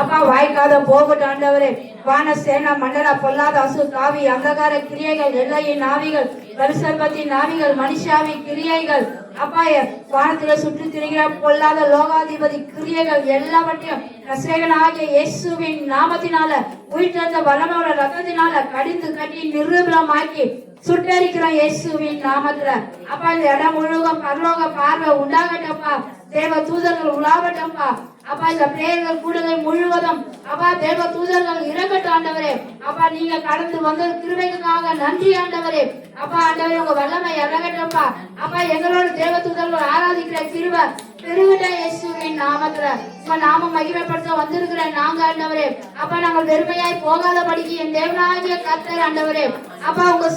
அப்பா வாய்க்காத போகட்டும் ஆண்டவரே. வான சேனா மண்டல பொல்லாத அசு காவி அந்தகார கிரியைகள் எல்லையின் நாவிகள் வருசர்பத்தின் நாவிகள் மனுஷாவி கிரியைகள் அப்பா வானத்தில சுற்றி திரிகிற பொல்லாத லோகாதிபதி கிரியைகள் எல்லாவற்றையும் நசரேயனாகிய இயேசுவின் நாமத்தினால உயிர்த்தெழுந்த வல்லமையுள்ள ரத்தத்தினால கடிந்து கட்டி நிரூபணமாக்கி சுட்டரிக்கிறோம் இயேசுவின் நாமத்துல. அப்பா இந்த இடம் முழுவதும் பரலோக பார்வை உண்டாகட்டப்பா. தேவ தூதர்கள் உலாவட்டப்பா. அப்பா இந்த பிரேயர்கள் கூடுதல் முழுவதும் அப்பா தேவ தூதர்கள் இறங்கட்டும் ஆண்டவரே. அப்பா நீங்க கடந்து வந்த கிருபைக்காக நன்றி ஆண்டவரே. அப்பா ஆண்டவரே உங்க வல்லமை இறங்கட்டப்பா. அப்பா எங்களோட தேவ தூதர்கள் ஆராதிக்கிற கிருபை பெருகிட்ட இயேசுவின் நாமத்துல. உங்க நாம மகிமைப்படுத்த வந்திருக்கிற நாங்க ஆண்டவரே. அப்பா நாங்கள் வெறுமையாய் போகாதபடிக்கு என் தேவனாகிய கர்த்தர் ஆண்டவரே. அப்பா உங்க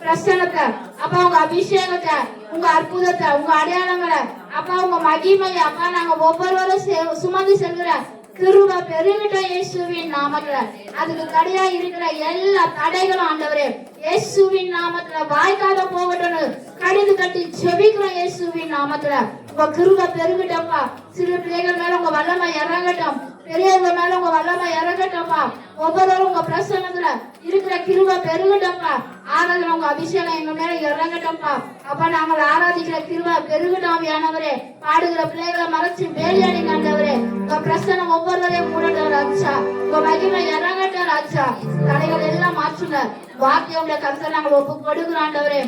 பிரசன்னத்தை அப்பா உங்க அபிஷேகத்தை உங்க அற்புதத்தை உங்க அடையாளங்களை அப்பா உங்க மகிமையை அப்பா நாங்க ஒவ்வொருவரும் சுமந்து செல்கிற கிருபை பெருகிட்ட இயேசுவின் நாமத்துல. அதுக்கு தடையா இருக்கிற எல்லா தடைகளும் ஆண்டவரே இயேசுவின் நாமத்துல வாய்க்காத போகட்டும் கடிந்து கட்டி செபிக்கிறோம் இயேசுவின் நாமத்துல. உங்க கிருபை பெருகிட்டப்பா. சிறு பிள்ளைகள் மேல உங்க வல்லமை இறங்கட்டும். பெரியவங்க மேல உங்க வல்லமை இறங்கட்டப்பா. ஒவ்வொருவரும் உங்க பிரசன்னத்துல இருக்கிற கிருபை பெருகட்டப்பா. ஆராதனை உங்க அபிஷேகம் எங்க மேல இறங்கட்டப்பா. அப்பா நாங்கள் ஆராதிக்கிற கிருபை பெருகட்டாவியானவரே. பாடுகிற பிள்ளைகளை மறைச்சு வேலையாடிங்க ஆண்டவரே. உங்க பிரசன்னம் ஒவ்வொருவரையும் மூடட்டும் ராஜா. உங்க மகிமை இறங்கட்டும் ராஜா. தடைகள் எல்லாம் மாற்றுங்க. வார்த்தையோட கருத்தை நாங்கள் ஒப்பு கொடுக்கிறோம் ஆண்டவரே.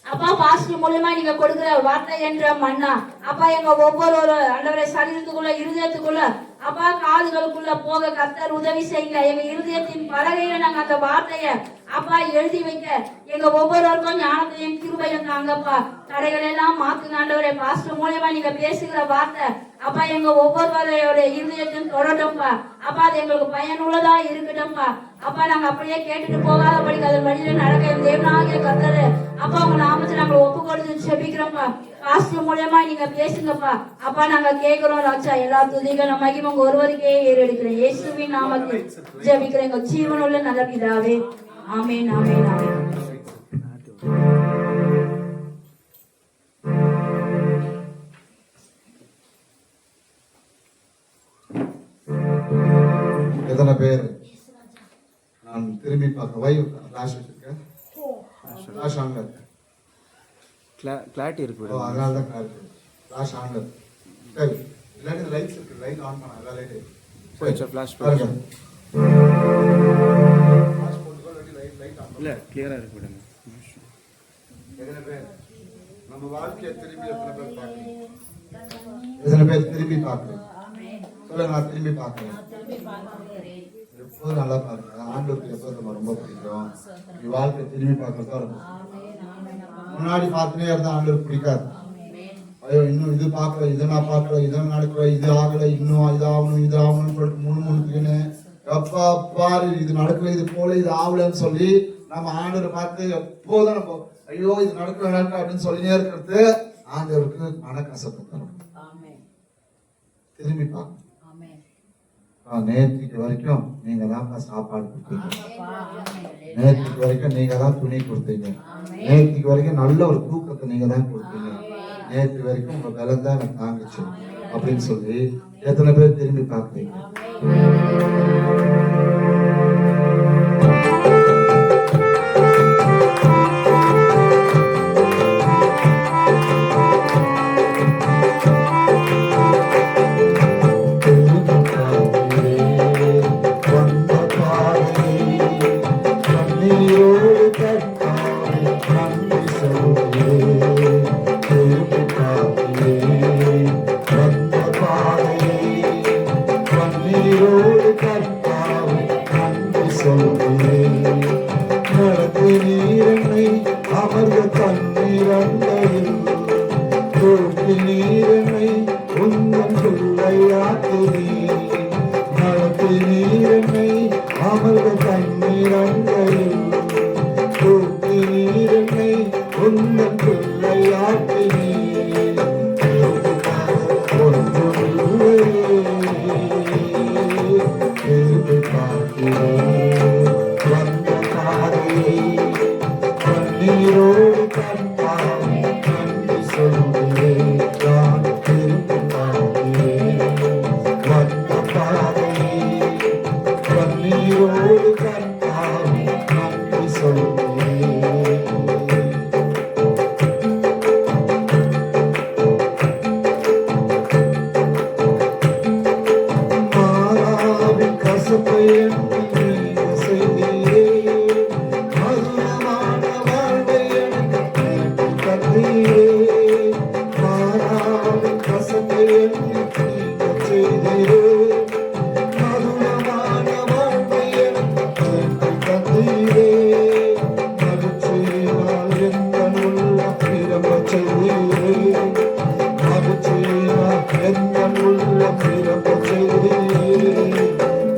அப்பா பாஸ்டர் மூலமா நீங்க கொடுக்கிற வார்த்தை என்ற மன்னா அப்பா எங்க ஒவ்வொரு ஆண்டவரே சரீரத்துக்குள்ள இருதயத்துக்குள்ள அப்பா காதுகளுக்குள்ள போக கர்த்தர் உதவி செய்யுங்க. எங்க இருதயத்தின் பலகையில நாங்க அந்த வார்த்தைய அப்பா எழுதி வைக்க எங்க ஒவ்வொருவருக்கும் ஞானத்தையும் கிருபையும் தாங்கப்பா. தடைகள் எல்லாம் மாத்துங்க ஆண்டவரே. பாஸ்டர் மூலமா நீங்க பேசுகிற வார்த்தை அப்பா எங்க ஒவ்வொருவரையோட இருதயத்தையும் தொடட்டும்பா. அப்பா அது எங்களுக்கு பயனுள்ளதா இருக்கட்டும்பா. அப்பா நாங்க அப்படியே கேட்டுட்டு போகாதபடிக்கு அது வழியில நடக்க தேவனாகிய கர்த்தர் அப்பா உங்க நாமத்தை நாங்க ஒப்பு கொடுத்து செபிக்கிறோம்ப்பா. பாஸ்டர் மூலமா நீங்க பேசுங்கப்பா. அப்பா நாங்க கேட்கிறோம் ராஜா. எல்லா துதிகள் நம்ம மகிமை உங்க ஒருவருக்கே ஏறெடுக்கிறேன் இயேசுவின் நாமத்தில் ஜெபிக்கிறேன் எங்க ஜீவனுள்ள நல்ல பிதாவே. ஆமென் ஆமென் ஆமென். எத்தனை பேர் நான் திரும்பி பார்க்க வை ராஷ் வச்சிருக்கேன் ராஷ் ஆங்க கிளாரிட்டி இருக்கு. அதனால தான் கிளாரிட்டி ராஷ் ஆங்க சரி. இல்லாட்டி லைட்ஸ் இருக்கு. லைட் ஆன் பண்ண எல்லா லைட் போயிடுச்சு. ஃபிளாஷ் பாருங்க. இல்லை கிளியராக இருக்கு விடுங்க. எத்தனை பேர் நம்ம வாழ்க்கையை திரும்பி எத்தனை பேர் பார்க்கணும்? எத்தனை பேர் திரும்பி பார்க்கணும்? சொல்லுங்க நான் திரும்பி பார்க்கிறேன். எப்போதும் நல்லா பாருங்க. ஆண்டவருக்கு எப்போது நம்ம ரொம்ப பிடிக்கும். வாழ்க்கை திரும்பி பார்க்கறதா இருக்கும். முன்னாடி பார்த்துனே இருந்தா ஆண்டவருக்கு பிடிக்காது. ஐயோ இன்னும் இது பார்க்கல, இதை நான் பார்க்கல, இதை நடக்கல, இது ஆகல, இன்னும் இதாகணும் இது ஆகணும்னு சொல்லிட்டு முணுமுணுக்குன்னு எப்பா பாரு இது நடக்கல, இது போல, இது ஆகலன்னு சொல்லி நம்ம ஆண்டவரை பார்த்து எப்போதும் நம்ம ஐயோ இது நடக்கல அப்படின்னு சொல்லினே இருக்கிறது ஆண்டவருக்கு மனக்கசப்பு தரும். திரும்பி பார்க்கணும். நேற்றுக்கு வரைக்கும் நீங்க தான் சாப்பாடு கொடுத்தீங்க. நேற்றுக்கு வரைக்கும் நீங்க தான் துணி கொடுத்தீங்க. நேற்றுக்கு வரைக்கும் நல்ல ஒரு தூக்கத்தை நீங்க தான் கொடுத்தீங்க. நேற்று வரைக்கும் உங்க பலம் தான் எனக்கு தாங்கிச்சு அப்படின்னு சொல்லி எத்தனை பேர் திரும்பி பார்க்குறீங்க? கசப்பை எனக்கு நீங்க செய்தீரே, மதுரமான வாழ்வை எனக்கு தந்தீரே. மாறாத கசப்பை எனக்கு நீங்க செய்தீரே, மதுரமான வாழ்வை எனக்கு தந்தீரே. மகிழ்ச்சியினால் எந்தன் உள்ளம் நிரம்பச் செய்தீரே, மகிழ்ச்சியினால் எந்தன் உள்ளம் நிரம்பச் செய்தீரே.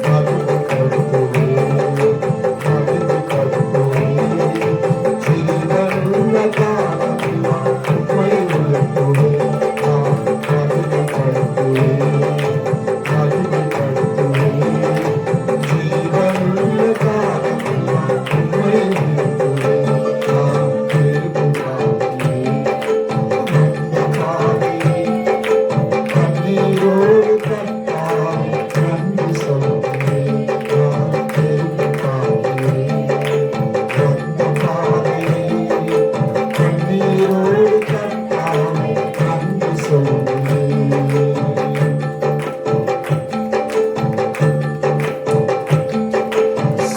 மகிழ்வுபடுத்துவே, மகிழ்வுபடுத்துவே. ஜீவனுள்ள காலமெல்லாம் உம்மை உயர்த்துவே. மகிழ்வுபடுத்துவே, மகிழ்வுபடுத்துவே. ஜீவனுள்ள காலமெல்லாம் உம்மை உயர்த்துவே. கண்ணீரோடு கர்த்தாவே நன்றி சொல்லுவேன். கண்ணீரோடு கர்த்தாவே நன்றி சொல்லுவேன்.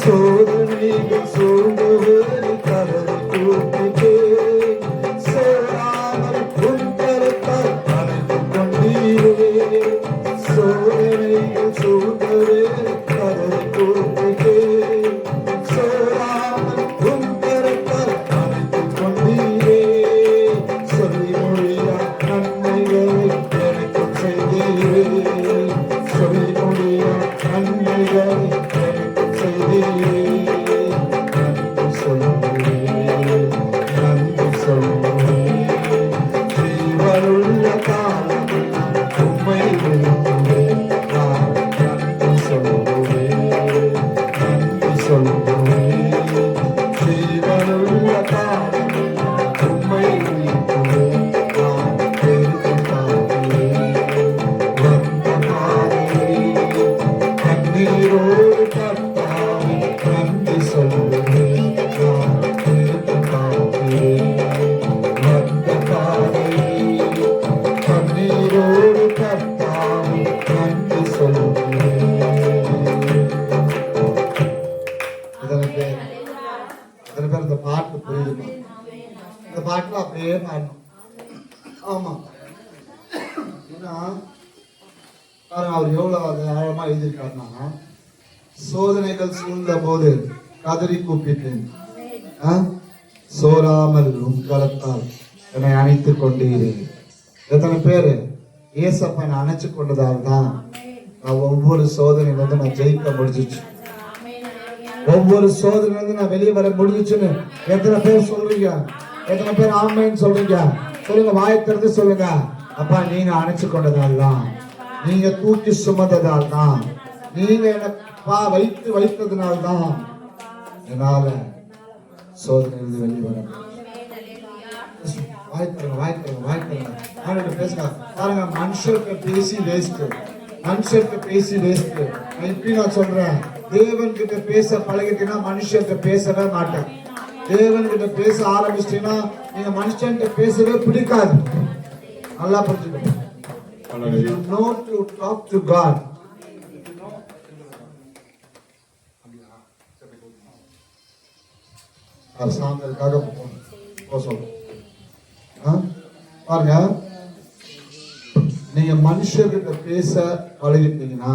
சோதனைகள் சூழ்ந்தவரை கதறி கூப்பிட்டேன், சோராமல் உன் கரத்தால் அணைத்துக் கொண்டீரே. சோதனைகள் சூழ்ந்தவரை கதறி கூப்பிட்டேன், சோராமல் உன் கரத்தால் அணைத்துக் கொண்டீரே. சொல்லி மொழியா நன்மைகளை எனக்கு செய்தீரே, சொல்லி மொழியா நன்மைகளை எனக்கு செய்தீரே. நன்றி சொல்லுவேன், நன்றி சொல்லுவேன். ஜீவனுள்ள காலமெல்லாம் உம்மை விரும்புவேன். நான் நன்றி சொல்லுவேன், நன்றி சொல்லுவேன். ஜீவனுள்ள காலமெல்லாம் உம்மை விரும்புவேன். நான் பெருகும் பாதையில் வந்த பாதையில் கண்ணீரோடு கர்த்தாவே நன்றி சொல்லுவேன். நான் பெருகும் பாதையில் வந்த பாதையில் கண்ணீரோடு கர்த்தாவே நன்றி சொல்லுவேன். எத்தனை பேர் இந்த பாட்டு புரியுதுமா? இந்த பாட்டுல அப்படியே பாடணும். ஆமா, ஏன்னா பாருங்க அவர் எவ்வளவு அது ஆழமா எழுதியிருக்காருன்னா, சோதனைகள் சூழ்ந்த போது கதறி கூப்பிட்டேன், சோராமல் உன் கரத்தால் என்னை அணைத்துக் கொண்டீரே. எத்தனை பேரு ஏசப்பனை அணைச்சு கொண்டதால் தான் நான் ஒவ்வொரு சோதனையிலிருந்து நான் ஜெயிக்க முடிஞ்சிச்சு, ஒவ்வொரு சோதனையிலிருந்து நான் வெளியே வர முடிஞ்சிச்சுன்னு எத்தனை பேர் சொல்றீங்க? எத்தனை பேர் ஆமைன்னு சொல்றீங்க? சொல்லுங்க, வாயை திறந்து சொல்லுங்க. அப்பா, நீங்க அணைச்சு கொண்டதால் தான், நீங்க தூக்கி சுமந்ததால் தான், நீங்க எனக்கு வைத்ததுனால தான் என்னால சோதனையிலிருந்து வெளியே வர பேசுங்க. பாருங்க, மனுஷருக்கு பேசி வேஸ்ட், மனுஷருக்கு பேசி வேஸ்ட். இப்படி நான் சொல்றேன், தேவன் கிட்ட பேச பழகிட்டீங்கன்னா மனுஷர்கிட்ட பேசவே மாட்டேன். தேவன் கிட்ட பேச ஆரம்பிச்சிட்டீங்கன்னா நீங்க மனுஷன்கிட்ட பேசவே பிடிக்காது. நல்லா புரிஞ்சுக்கணும். You know to talk to God. சாமிக்காக பாருங்க, நீங்க மனுஷர்கிட்ட பேச பழகிட்டீங்கன்னா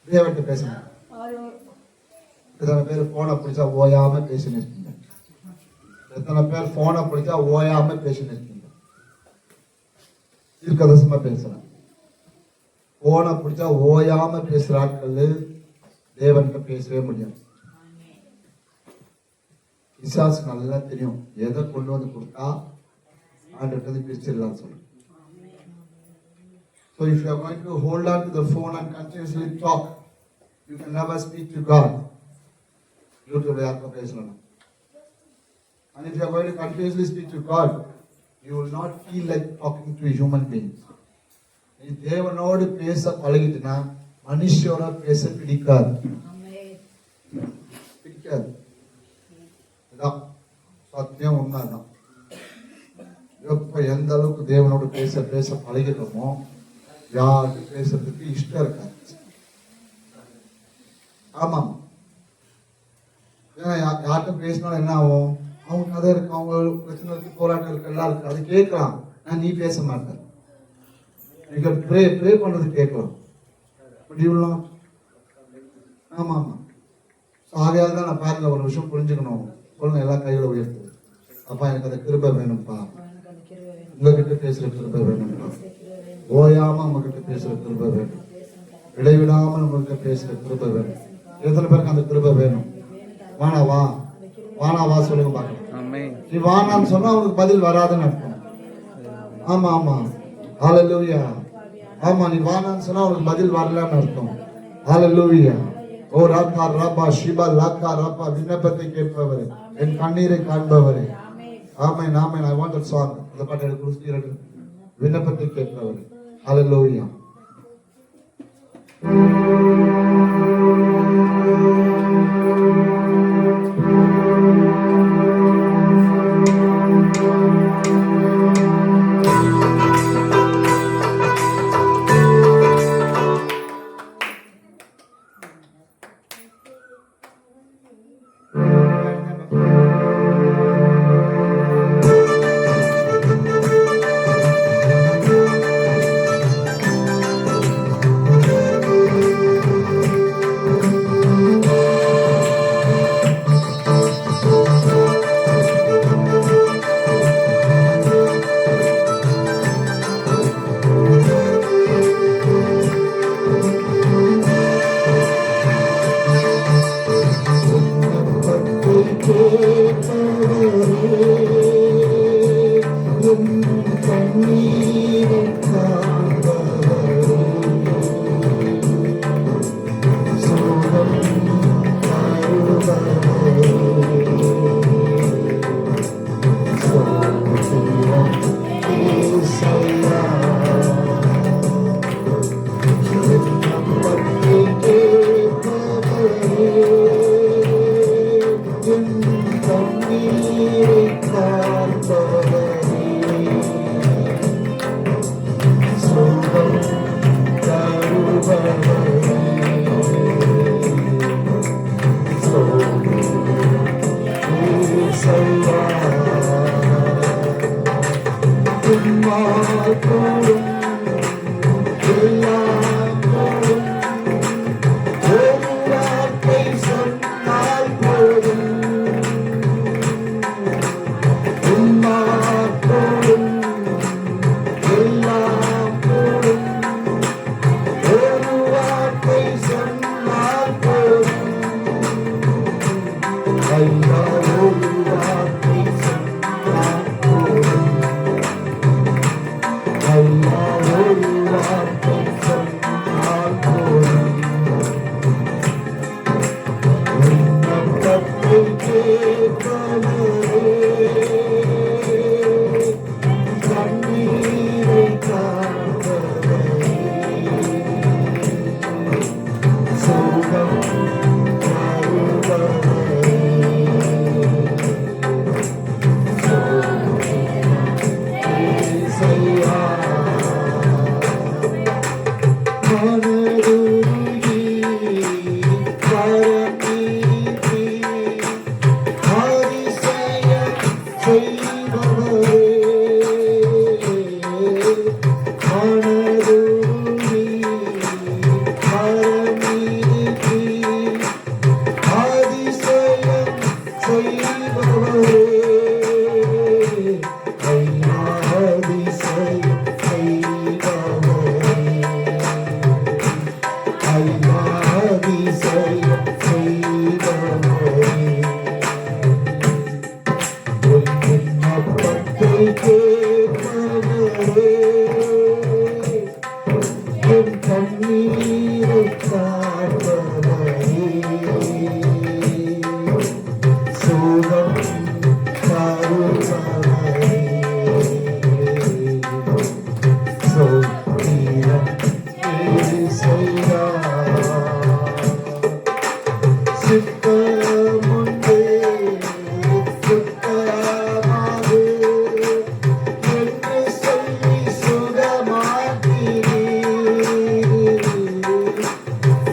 தேவன்கிட்ட பேசுங்க. எத்தனை பேர் போனை பிடிச்சா ஓயாம பேசின்னு இருக்கீங்க? எத்தனை பேர் போனை பிடிச்சா ஓயாம பேசின்னு இருக்கீங்க? தீர்க்கதரிசனமா பேசுறேன். போனை பிடிச்சா ஓயாம பேசுற ஆட்கள் தேவன்கிட்ட பேசவே முடியாது. பிசாசு நல்லா தெரியும் எதை கொண்டு வந்து கொடுத்தா ஆண்டவர்கிட்ட பிரிச்சிடலாம் சொல்லு. So if you are going to hold on to the phone and continuously talk, you can never speak to God. YouTube யாருக்கும் பேசலாம். And if you are going to continuously speak to God, you will not feel like talking to a human being. நீ தேவனோடு பேச பழகிட்டுனா மனுஷரோட பேச பிடிக்காது. பிடிக்காது. சத்தியம் உண்மைதான். எப்ப எந்த அளவுக்கு தேவனோடு பேச பேச பழகிட்டோமோ யாருக்கு பேசுறதுக்கு இஷ்டம் இருக்காது. ஆமாம். ஏன்னா யார்கிட்ட பேசினாலும் என்ன ஆகும்? அவங்க கதை இருக்கு, அவங்க பிரச்சனை இருக்கு, போராட்டம் இருக்கு, எல்லாம் இருக்கு. அது கேட்கலாம். நான் நீ பேச மாட்டேன். நீங்க ப்ரே பண்றது கேட்கலாம். முடியலாம். ஆமா ஆமா. ஆகையால் தான் நான் பாருங்க ஒரு விஷயம் புரிஞ்சுக்கணும். சொல்லுங்க, எல்லா கைகளை உயர்த்து. அப்பா எனக்கு அந்த கிருபை வேணும்ப்பா. உங்ககிட்ட பேசுற கிருபை வேணும்ப்பா. ஓயாம உங்ககிட்ட பேசுற கிருபை வேணும். இடைவிடாமல் உங்ககிட்ட பேசுற கிருபை வேணும். எத்தனை பேருக்கு அந்த கிருபை வேணும்? வானா வா, வானா வா சொல்லுங்க பாக்கலாம். நீ வானான்னு சொன்னா உனக்கு பதில் வராதுன்னு அர்த்தம். ஆமா ஆமா. ஹல்லேலூயா. ஆமா, நீ வானான்னு சொன்னா உனக்கு பதில் வரலன்னு அர்த்தம். ஹல்லேலூயா. ஓ ராக்கா ரபா ஷிபா லாக்கா ரபா, விண்ணப்பத்தை கேட்பவரே, என் கண்ணீரை காண்பவரே. ஆமென் ஆமென். I want that song. அந்த பாட்டு எனக்கு குடுத்துறீங்க. விண்ணப்பத்தை கேட்பவரே. ஹல்லேலூயா.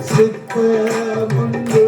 சித்த முன்பே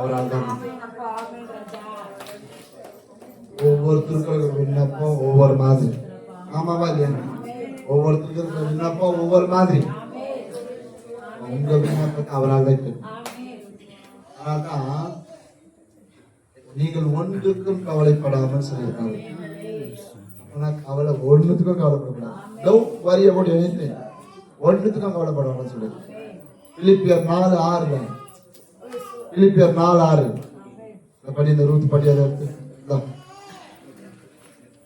அவரால் தான் ஒவ்வொருத்தருக்கும் விண்ணப்பம் ஒவ்வொரு மாதிரி. ஆமாவா இல்லையா? ஒவ்வொருத்தருக்கும் விண்ணப்பம் ஒவ்வொரு மாதிரி. உங்க விண்ணப்பத்தை அவரால் தான் இருக்கு. அதனால்தான் நீங்கள் ஒன்றுக்கும் கவலைப்படாமல் சொல்லியிருக்காங்க. ஆனா கவலை ஒன்றுத்துக்கும் கவலைப்படக்கூடாது. Don't worry about anything. ஒன்றுத்துக்கும் கவலைப்படாமல் சொல்லியிருக்காங்க. பிலிப்பியர் 4:6. பிலிப்பியர் 4:6. படி இந்த ரூத் படி அதை எடுத்து.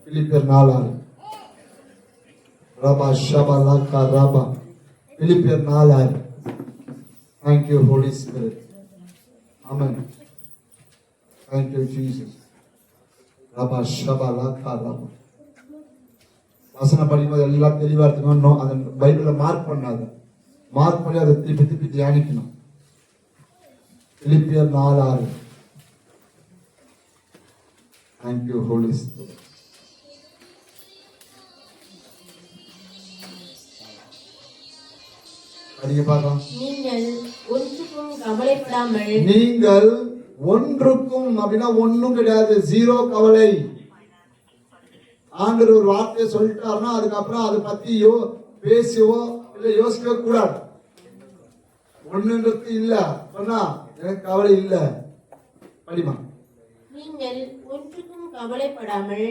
பிலிப்பியர் 4:6. ரபா ஷபா லக்கா ரபா. பிலிப்பியர் 4:6. Thank you, Holy Spirit. Amen. Thank you, Jesus. ரபா ஷபா லக்கா ரபா. வசனம் படிக்கும்போது எல்லாம் தெளிவா இருக்கணும். அதை பைபிள மார்க் பண்ணாத. மார்க் பண்ணி அதை திருப்பி திருப்பி தியானிக்கணும். பிலிப்பியர் 4:6. Thank you, Holy Spirit. படிங்க பார்க்கலாம். நீங்கள் ஒன்றுக்கும் கவலைப்படாமல். நீங்கள் ஒன்றுக்கும் அப்படின்னா ஒன்றும் கிடையாது, ஜீரோ கவலை. ஆண்டவர் ஒரு வார்த்தையை சொல்லிட்டாருன்னா அதுக்கப்புறம் அதை பத்தி பேசவோ இல்ல யோசிக்கவே கூடாது. ஒண்ணுன்றது இல்ல சொன்னா எனக்கு கவலை இல்ல. படிமா. நீங்கள் ஒன்றுக்கும் கவலைப்படாமல்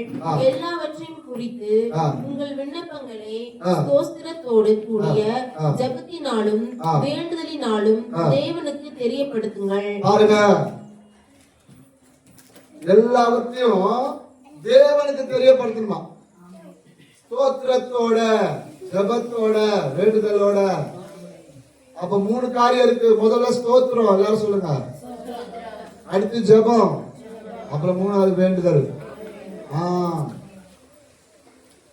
எல்லாவற்றையும் குறித்து உங்கள் விண்ணப்பங்களை ஸ்தோத்திரத்தோடு கூடிய ஜெபத்தினாலும் வேண்டுதலினாலும் தேவனுக்கு தெரியப்படுத்துங்கள். பாருங்க, எல்லாவற்றையும் தேவனுக்கு தெரியப்படுத்தணுமா? ஸ்தோத்திரத்தோட, ஜெபத்தோட, வேண்டுதலோட. அப்ப 3 காரியம் இருக்கு. முதல்ல ஸ்தோத்திரம், எல்லாரும் சொல்லுங்க. அடுத்து ஜெபம், அப்புறம் 3வது வேண்டுதல்.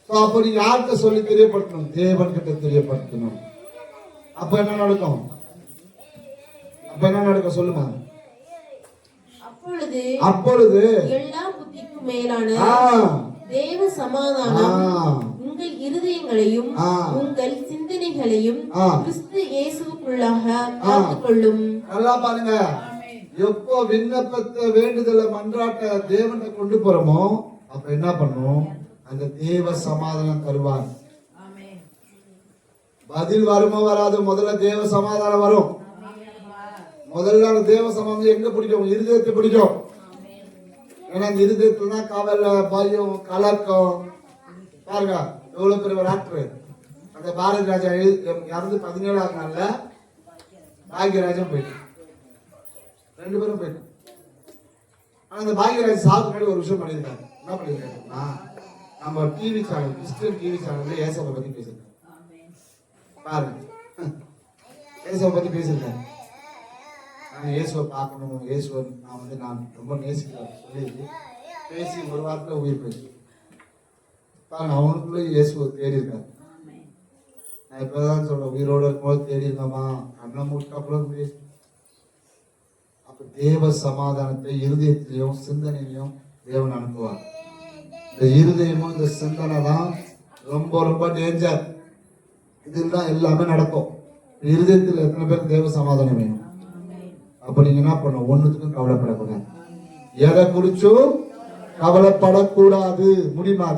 அப்ப நீங்க யார்கிட்ட சொல்லி தெரியப்படுத்தணும்? தேவன் கிட்ட தெரியப்படுத்தணும். அப்ப என்ன நடக்கும்? சொல்லுமா? அப்பொழுது எல்லா புத்திக்கும் மேலான தேவ சமாதானம் உங்கள் இருதயங்களையும் உங்கள் சிந்தனைகளையும் கிறிஸ்து இயேசுவுக்குள்ளாக காத்துக் கொள்ளும். நல்லா பாருங்க, எப்போ விண்ணப்பத்தை வேண்டுதல மன்றாட்ட தேவனை கொண்டு போறோமோ அப்ப என்ன பண்ணும்? அந்த தேவ சமாதானம் தருவார். பதில் வருமோ வராது, முதல்ல தேவ சமாதானம் வரும். முதல்ல அந்த தேவ சமாதானம் எங்க பிடிக்கும்? இருதயத்தை பிடிக்கும். ஏன்னா அந்த இருதயத்துல தான் கவலை, பயம், கலக்கம். பாருங்க எவ்வளவு பெரிய ஒரு ஆக்டர். அந்த பாரதி ராஜா இறந்து 17ஆம் நாள்ல பாக்யராஜன் போயிட்டு 2 பேரும் போயிட்டு. ஆனா அந்த பாக்யராஜ் சாவுக்கு முன்னாடி ஒரு விஷயம் பண்ணியிருக்காரு. என்ன பண்ணிருக்காருன்னா, நம்ம டிவி சேனல், கிறிஸ்டியன் டிவி சேனல்ல ஏசப்பை பத்தி பேசிருக்காரு. பாருங்க, ஏசப்பை பத்தி பேசியிருக்காரு. நான் இயேசுவை பார்க்கணும், இயேசுவை நான் ரொம்ப நேசிக்கிறேன் சொல்லி பேசி ஒரு வாரத்தில் உயிர் போயிடுச்சு. பாருங்க, அவனுக்குள்ள இயேசுவை தேடி இருக்காரு. நான் இப்பதான் சொல்றேன், உயிரோட இருக்கும்போது தேடி இருக்கோமா? அண்ணன் மூட்டாப்புல பேசி. அப்ப தேவ சமாதானத்தை இருதயத்திலையும் சிந்தனையிலையும் தேவன் அனுப்புவார். இந்த இருதயமும் இந்த சிந்தனை தான் ரொம்ப ரொம்ப டேஞ்சர். இதில் தான் எல்லாமே நடக்கும். இருதயத்தில் எத்தனை பேருக்கு தேவ சமாதானம் வேணும்? அப்ப நீங்க என்ன பண்ணணும்? ஒண்ணுத்துக்கும் கவலைப்படக்கூடாது. எதை குறிச்சும் கவலைப்படக்கூடாது. முடியுமா?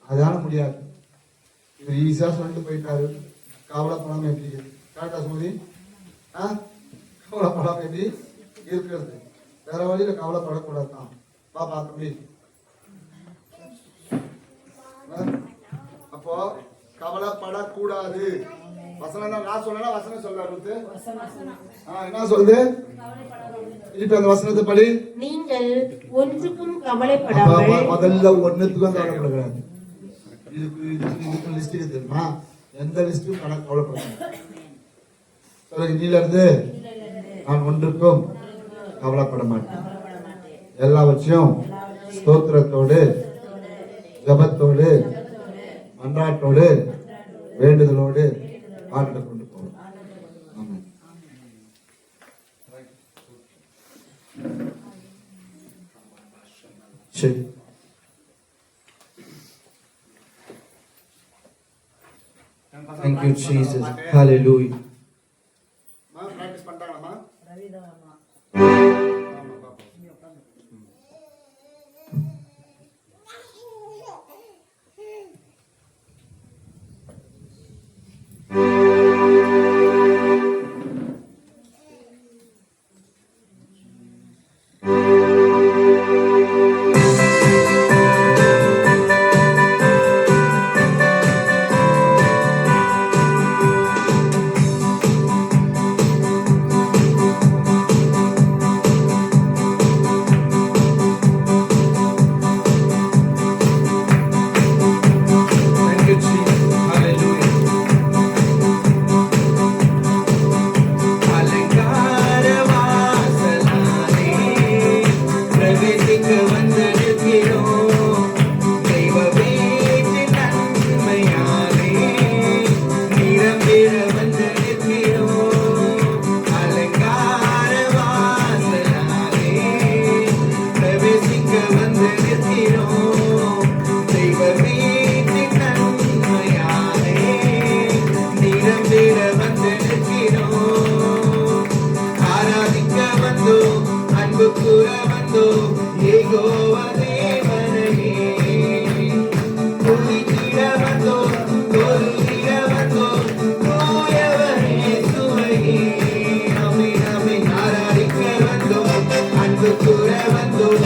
அதான முடியாது. இவர் ஈஸியா சொல்லிட்டு போயிட்டாரு. கவலைப்படாம எப்படி கரெக்டா சொல்லி கவலைப்படாம எப்படி இருக்கிறது? வேற வழியில கவலைப்படக்கூடாது தான். பாப்பா தம்பி, அப்போ கவலைப்படக்கூடாது. வசனம் தான் நான் சொல்லல, வசனம் சொல்ல ரூத்து. என்ன சொல்லுது? இப்ப அந்த வசனத்தை படி. நீங்கள் ஒன்றுக்கும் கவலைப்படாமல். முதல்ல ஒண்ணுத்துக்கும் கவலைப்படக்கூடாது. இதுக்கு லிஸ்ட் தெரியுமா? எந்த லிஸ்டும் கவலைப்படாது. சொல்லுங்க, நீல இருந்து நான் ஒன்றுக்கும் கவலைப்பட மாட்டேன். எல்லாவற்றையும் ஸ்தோத்திரத்தோடு, ஜபத்தோடு, மன்றாட்டோடு, வேண்டுதலோடு ஆண்டு கொண்டு போவோம். ஆமென். சரி, Thank you, Jesus. Hallelujah. Practice பண்றாங்களாமா? Thank you, Jesus. Hallelujah. அலங்கார வாசலாலே பிரவேசிக்க வந்திருக்கிறோம். தெய்வ வீட்டின் நன்மையாலே நிரம்பிட வந்திருக்கிறோம். அலங்கார வாசலாலே பிரவேசிக்க வந்திருக்கிறோம். தெய்வ வீட்டின் நன்மையாலே நிரம்பிட வந்திருக்கிறோம். ஆராதிக்க வந்தோம், அன்பு கூற வந்தோம், யெகோவா தேவனையே. துதித்திட வந்தோம், தொழுதிட வந்தோம், தூயவரே சுவையே. ஆமென், ஆமென். ஆராதிக்க வந்தோம், அன்பு கூற வந்தோம்,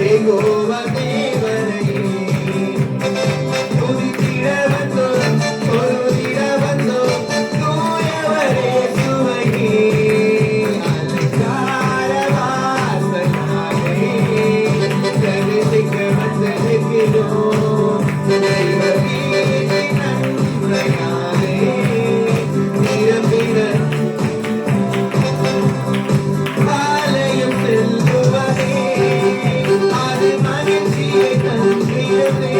யெகோவா தேவனையே. துதித்திட வந்தோம், தொழுதிட வந்தோம், தூயவரே சுவையே. அலங்கார வாசலாலே பிரவேசிக்க வந்திருக்கிறோம். தெய்வ வீட்டின் நன்மையாலே நிரம்பிட ஆலயம் செல்லுவதே, அது மகிழ்ச்சியை தந்திடுமே.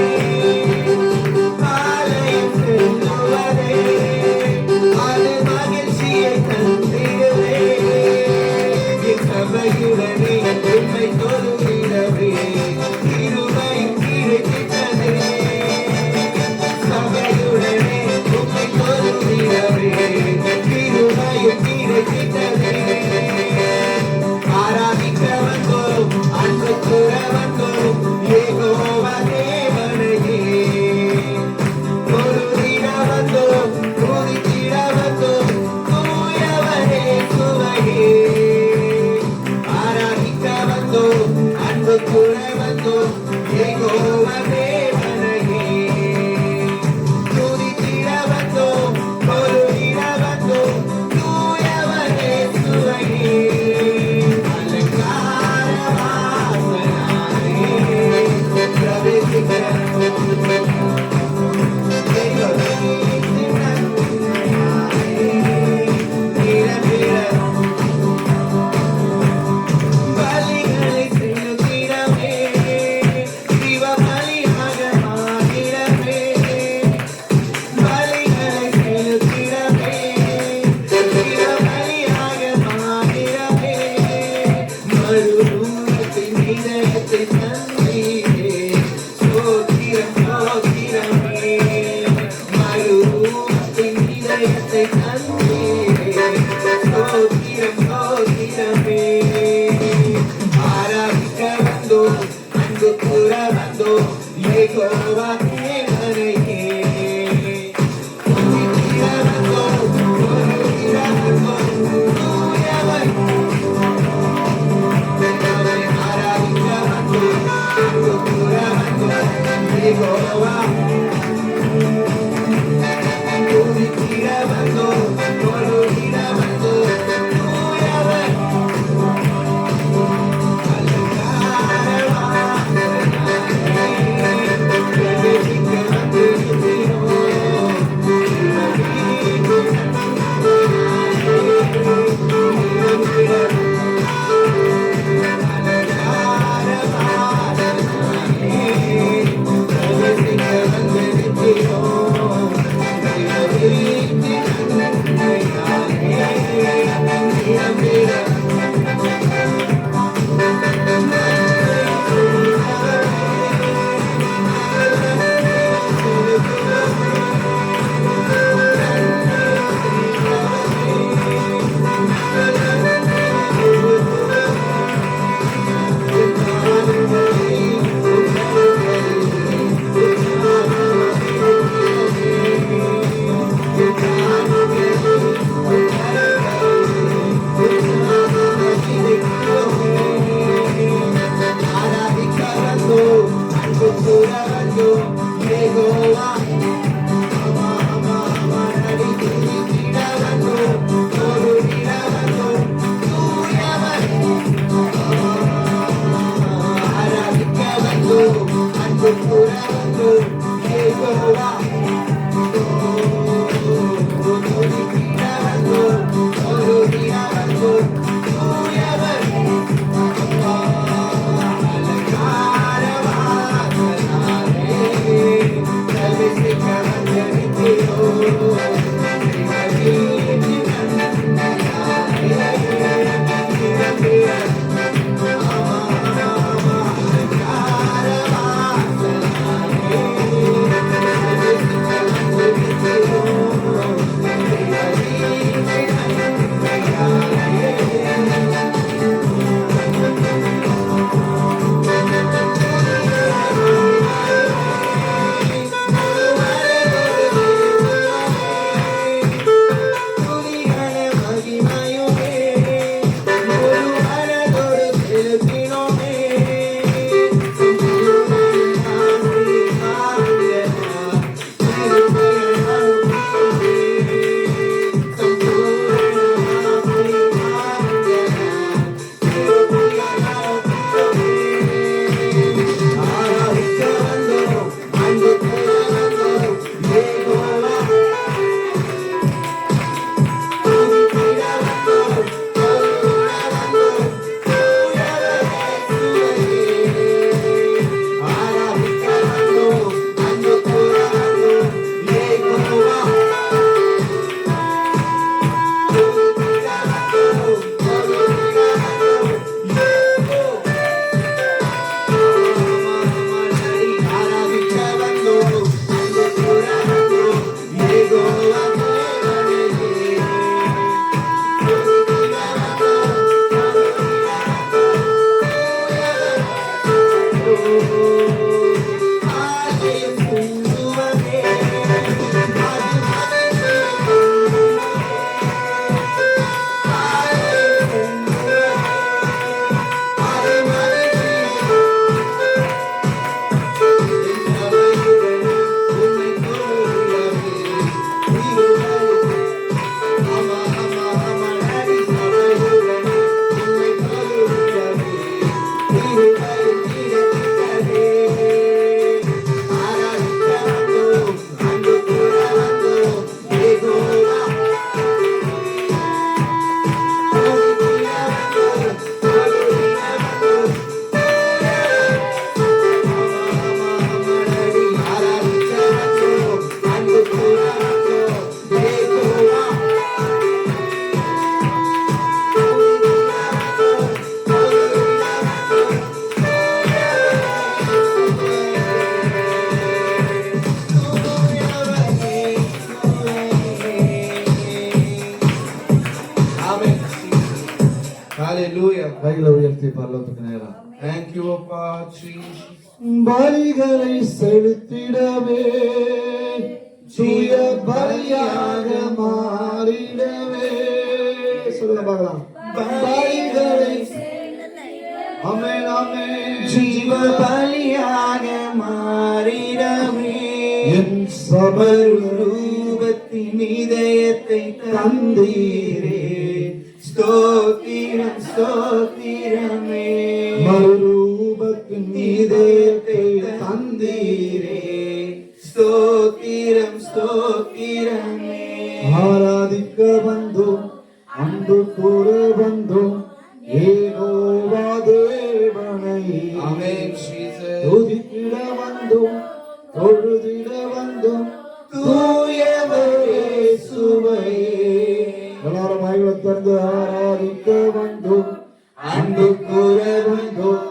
ஆலயம் செல்லுவதே, அது மகிழ்ச்சியை தந்திடுமே. என் சபையுடனே உம்மை தொழுதிடவே கிருபையும் கிடைத்ததே. சபையுடனே உம்மை தொழுதிடவே கிருபையும் கிடைத்ததே. ஆராதிக்க வந்தோம், அன்பு கூற வந்தோம், யெகோவா தேவனையே. தொழுதிட வந்தோம், துதித்திட வந்தோம், தூயவரே சுவையே. ஆராதிக்க வந்தோம், அன்பு கூற வந்தோம், யெகோவா தேவனையே. துதித்திட வந்தோம், தொழுதிட வந்தோம், தூயவரே சுவையே. அலங்கார வாசலாலே பிரவேசிக்க தெய்வ வீட்டின் நன்மையாலே நிரம்பிட பலிகளை செலுத்திடவே, ஜீவ பலியாக மாறிடவே. பலிகளை செலுத்திடவே, ஜீவ பலியாக மாறிடவே. மறுரூபத்தின் இதயத்தை தந்தீரே, ஸ்தோத்திரம் ஸ்தோத்திரமே. மறுரூபத்தின் இதயத்தை தந்தீரே, ஸ்தோத்திரம் ஸ்தோத்திரமே. ஆராதிக்க வந்தோம், அன்பு கூற வந்தோம், யெகோவா தேவனையே. துதித்திட வந்தோம், தொழுதிட வந்தோம், தூயவரே. ஆராதிக்க வந்தோம், அன்பு கூற வந்தோம், யெகோவா. துதித்திட வந்தோம், Hallelujah. கைகளை உயர்த்தி பரலோகத்துக்கு நேரம். Thank you, Appa Jesus. பலிகளை செலுத்திடவே சுய பலியாக மாறிடவே சொல்லுங்க பார்க்கலாம். பலிகளை ஆமென் ஆமென் ஜீவ பலியாக மாறிடவே என் சபை ரூபத்தின் இதயத்தை தந்தீரே. ஸ்தோத்திரம் ஸ்தோத்திரமே. மறுரூபத்தின் இதயத்தை தந்தீரே. ஸ்தோத்திரம் ஸ்தோத்திரமே. ஆராதிக்க வந்தோம், அன்பு கூற வந்தோம், யெகோவா தேவனை Amen, Jesus. துதித்திட வந்தோம், தொழுதிட வந்தோம், தூயவரே இயேசுவையே. எல்லாரும் வாய்களை திறந்து ஆராதிக்க வந்தோம், அன்பு கூற வந்தோம்,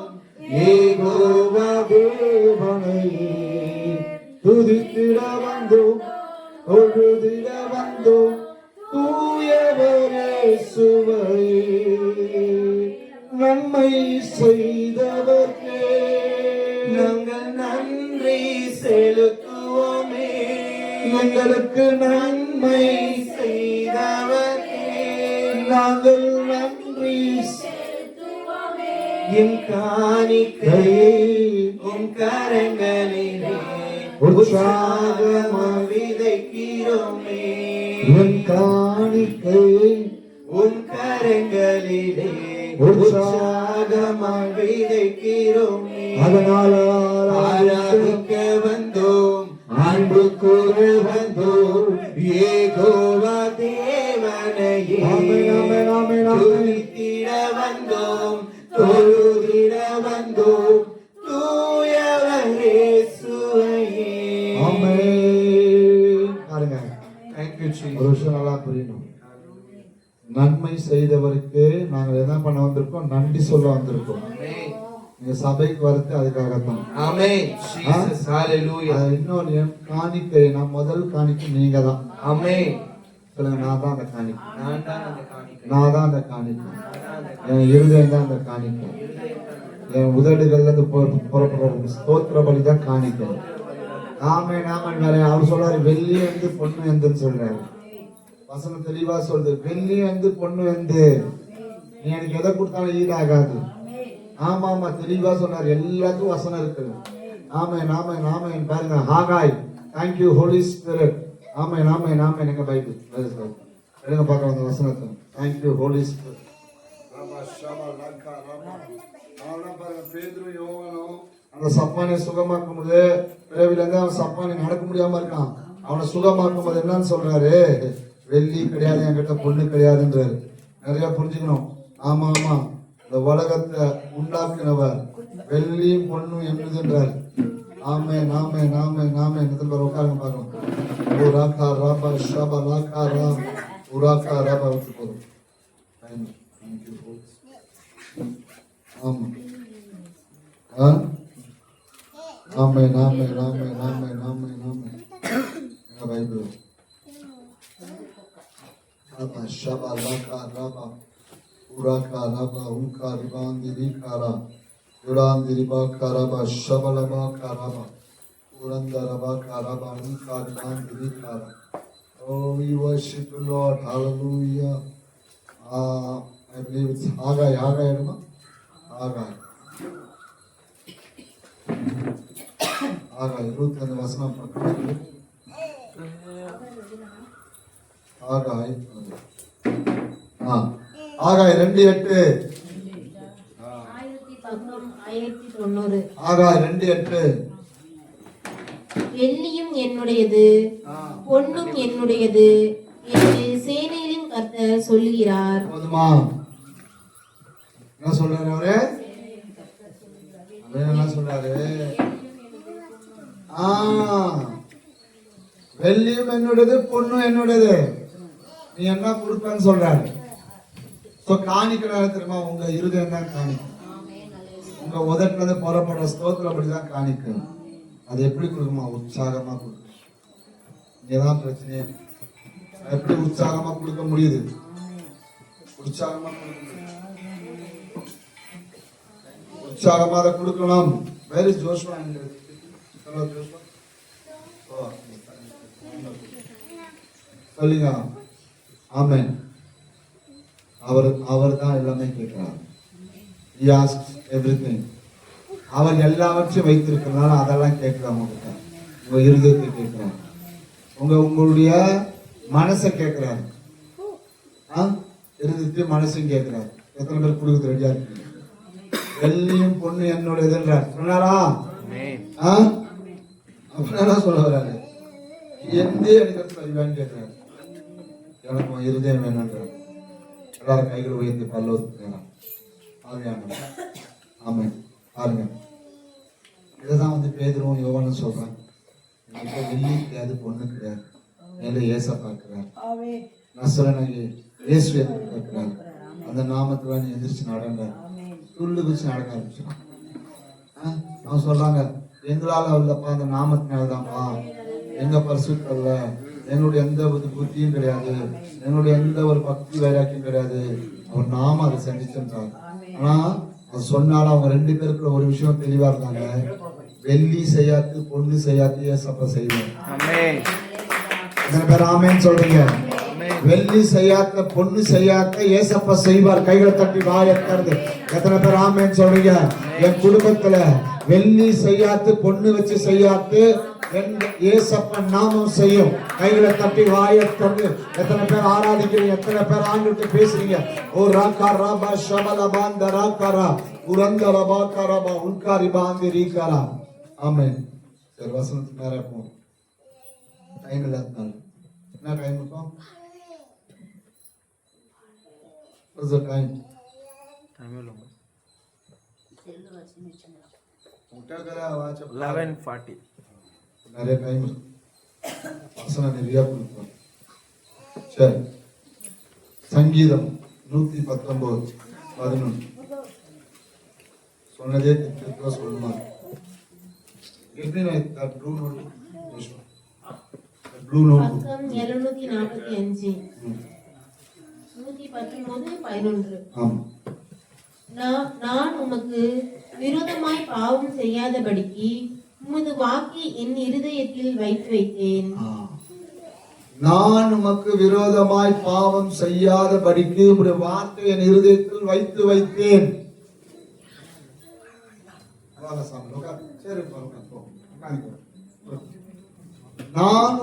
யெகோவா தேவனை துதித்திட வந்தோம், தொழுதிட வந்தோம், தூயவரே இயேசுவையே. நன்மை செய்தவர்க்கே நாங்கள் நன்றி செலுத்துவோமே. எங்களுக்கு நன்மை செய்தவரே நாங்கள் நன்றி என் காணிக்கையை உம் கரங்களிலே உற்சாகமாக விதைக்கிறோமே. என் காணிக்கையை உம் கரங்களிலே உற்சாகமாக விதைக்கிறோமே. அதனால் ஆராதிக்க வந்தோம், அன்பு கூற வந்தோம், யெகோவா தேவனையே. ஆமென், ஆமென், ஆமென், ஆமென். துதித்திட வந்தோம், தொழுதிட வந்தோம், தூயவரே இயேசுவையே. ஆமென். பாருங்க, Thank you, ஒரு Jesus. விஷயம் நல்லா புரியணும். நன்மை செய்தவருக்கு நாங்கள் என்ன பண்ண வந்திருக்கோம்? நன்றி சொல்ல வந்திருக்கோம். Amen. நீங்க சபைக்கு வரது அதுக்காகத்தான். Amen, Jesus. Hallelujah. அது இன்னொரு என் காணிக்கை, நான் முதல் காணிக்கை நீங்க தான். Amen. சொல்லுங்க, நான் தான் அந்த காணிக்கை, நான் தான் அந்த காணிக்கை. நான் தான் அந்த காணிக்கை, என் இருதயம் தான் அந்த காணிக்கை, என் உதடுகள்ல இருந்து புறப்படுற ஸ்தோத்திர பலி தான் காணிக்கை. ஆமென் ஆமென். வேற அவர் சொல்றாரு, வெள்ளி வந்து பொண்ணு எந்துன்னு சொல்றாரு. வசனம் தெளிவா சொல்றது, வெள்ளி வந்து பொண்ணு வந்து நீ எனக்கு எதை கொடுத்தாலும் ஈடாகாது. ஆமா ஆமா, தெளிவா சொன்னார். எல்லாத்துக்கும் வசனம் இருக்கு. ஆமென் ஆமென் ஆமென். பாருங்க, Haggai, thank you Holy Spirit. Amen amen amen. எங்க பைபிள் எடுங்க பார்க்கலாம் அந்த வசனத்தை. Thank you Holy Spirit. அந்த சப்பானை சுகமாக்கும் போது பிறவில இருந்து அவன் சப்பானை நடக்க முடியாம இருக்கான். அவனை சுகமாக்கும் போது என்னன்னு சொல்றாரு? வெள்ளி கிடையாது என்கிட்ட, பொண்ணு கிடையாதுன்றாரு. நிறைய புரிஞ்சுக்கணும். ஆமா ஆமா, இந்த உலகத்தை உண்டாக்குனவர் வெள்ளியும் பொண்ணும் என்னதுன்றார். ஆமே நாமே நாமே நாமே உட்காருங்க பார்க்கணும். உராக்கா ராபா ஷபா லாக்கா ராம் உராக்கா ராபா விட்டு போதும். ஆமா ஆமே நாமே நாமே நாமே நாமே நாமே. எங்க பைபிள் ராபா ஷபா லாக்கா ராபா உராக்கா ராபா உங்கா ரிபாந்திரி காரா உராந்திரி பா காராபா ஷபலபா காராபா உரந்தரபா காராபா உங்கா ரிபாந்திரி காரா. Oh, we worship the Lord. Hallelujah. I believe it's Haggai. Haggai, Haggai. Haggai. Ruth and the Vasana. Haggai. Haggai 2:8. 1090. Haggai 2:8. வெள்ளியும் என்னுடையது, பொன்னும் என்னுடையது என்று சேனைகளின் கர்த்தர் சொல்லுகிறார். போதுமா? என்ன சொல்றாரு அவரு? அவரு என்ன சொல்றாரு? வெள்ளியும் என்னுடையது, பொண்ணும் என்னுடையது, நீ என்ன கொடுப்பேன்னு சொல்றாரு. காணிக்கிறாரு தெரியுமா? உங்க இருதயம் தான் காணிக்கும். உங்க உதட்டிலிருந்து புறப்படுற ஸ்தோத்திரம் அப்படிதான் காணிக்கும். அது எப்படி கொடுக்குமா? உற்சாகமா கொடுக்கும். இங்கதான் பிரச்சனையே. எப்படி உற்சாகமா கொடுக்க முடியுது? உற்சாகமா கொடுக்க முடியுது. உற்சாகமா அதை கொடுக்கணும். Where is Joshua? ஜோஷ்வா சொல்லுங்க. ஆமென். அவர் தான் எல்லாமே கேட்கிறார். He asks everything. அவர் எல்லாவற்றையும் வைத்திருக்கிறதுனால அதெல்லாம் கேட்கிறார். உங்ககிட்ட உங்க இருதயத்தை கேட்கிறார். உங்களுடைய மனசை கேட்கிறார். இருதயத்தையும் மனசையும் கேட்கிறார். எத்தனை பேர் கொடுக்குறது ரெடியா இருக்கு? வெள்ளியும் பொண்ணு என்னுடையதுன்றார். சொன்னாரா? அப்படின்னா சொல்ல வராரு. எந்த எனக்கு அறிவான்னு கேட்கிறார். எனக்கு இருதயம் வேணுன்றார். எல்லாரும் கைகள் உயர்த்தி பல்லோத்துக்கு ஆமா பாருங்க. இதைதான் பேதுருவும் யோவானும் சொல்றாங்க. வெள்ளி கிடையாது, பொண்ணு கிடையாது, மேல ஏசப்பா இருக்கிறார். நசரேயனாகிய இயேசு இருக்கிறார். அந்த நாமத்துல நீ எந்திரிச்சு நடங்க. துள்ளு குச்சி நடக்க ஆரம்பிச்சான். அவன் சொல்றாங்க, எங்களால இல்லப்பா, அந்த நாமத்தினால்தான்ப்பா. எங்க பரிசுத்தல்ல, எங்களுடைய எந்த புத்தியும் கிடையாது, எங்களுடைய எந்த ஒரு பக்தி வைராக்கியம் கிடையாது. அவர் நாம அதை செஞ்சுட்டார். ஆனா அது சொன்னாலும் அவங்க ரெண்டு பேருக்குள்ள ஒரு விஷயம் தெளிவா இருந்தாங்க. வெள்ளி செய்யாது, பொண்ணு செய்யாது, ஏசப்பா செய்வார். எத்தனை பேர் ஆமென் சொல்றீங்க? வெள்ளி செய்யாத, பொண்ணு செய்யாத, ஏசப்பா செய்வார். கைகளை தட்டி வாயக்கிறது. எத்தனை பேர் ஆமென் சொல்றீங்க? என் குடும்பத்துல வெள்ளி செய்யாது, பொண்ணு வச்சு செய்யாது, ஏசப்பா நாமம் செய்யும். கைகளை தட்டி வாயக்கிறது. எத்தனை பேர் ஆராதிக்கிறீங்க? எத்தனை பேர் ஆண்டுட்டு பேசுறீங்க? ஓ ராக்கா ராபா ஷபல பாந்த ராக்காரா உரந்த ரபா கரபா உன்காரி பாந்தி ரீகாரா. ஆமென். சரி, வசனத்துக்கு மேல இருப்போம். டைம் இல்லாதனால என்ன டைம் இருக்கும்? What's the time? முட்டகரா வாட்ச் 11:40. நிறைய டைம் வசனம் நிறைய கொடுப்போம். சரி, சங்கீதம் 119:11 சொன்னதே திருப்பி சொல்லணுமா? எப்படி நான் ப்ளூ நோட் பக்கம் 745 119:11. நான் உமக்கு விரோதமாய் பாவம் செய்யாதபடிக்கு உமது வாக்கை என் இருதயத்தில் வைத்து வைத்தேன். நான் உமக்கு விரோதமாய் பாவம் செய்யாதபடிக்கு உம்முடைய வார்த்தை என் இருதயத்தில் வைத்து வைத்தேன். நான்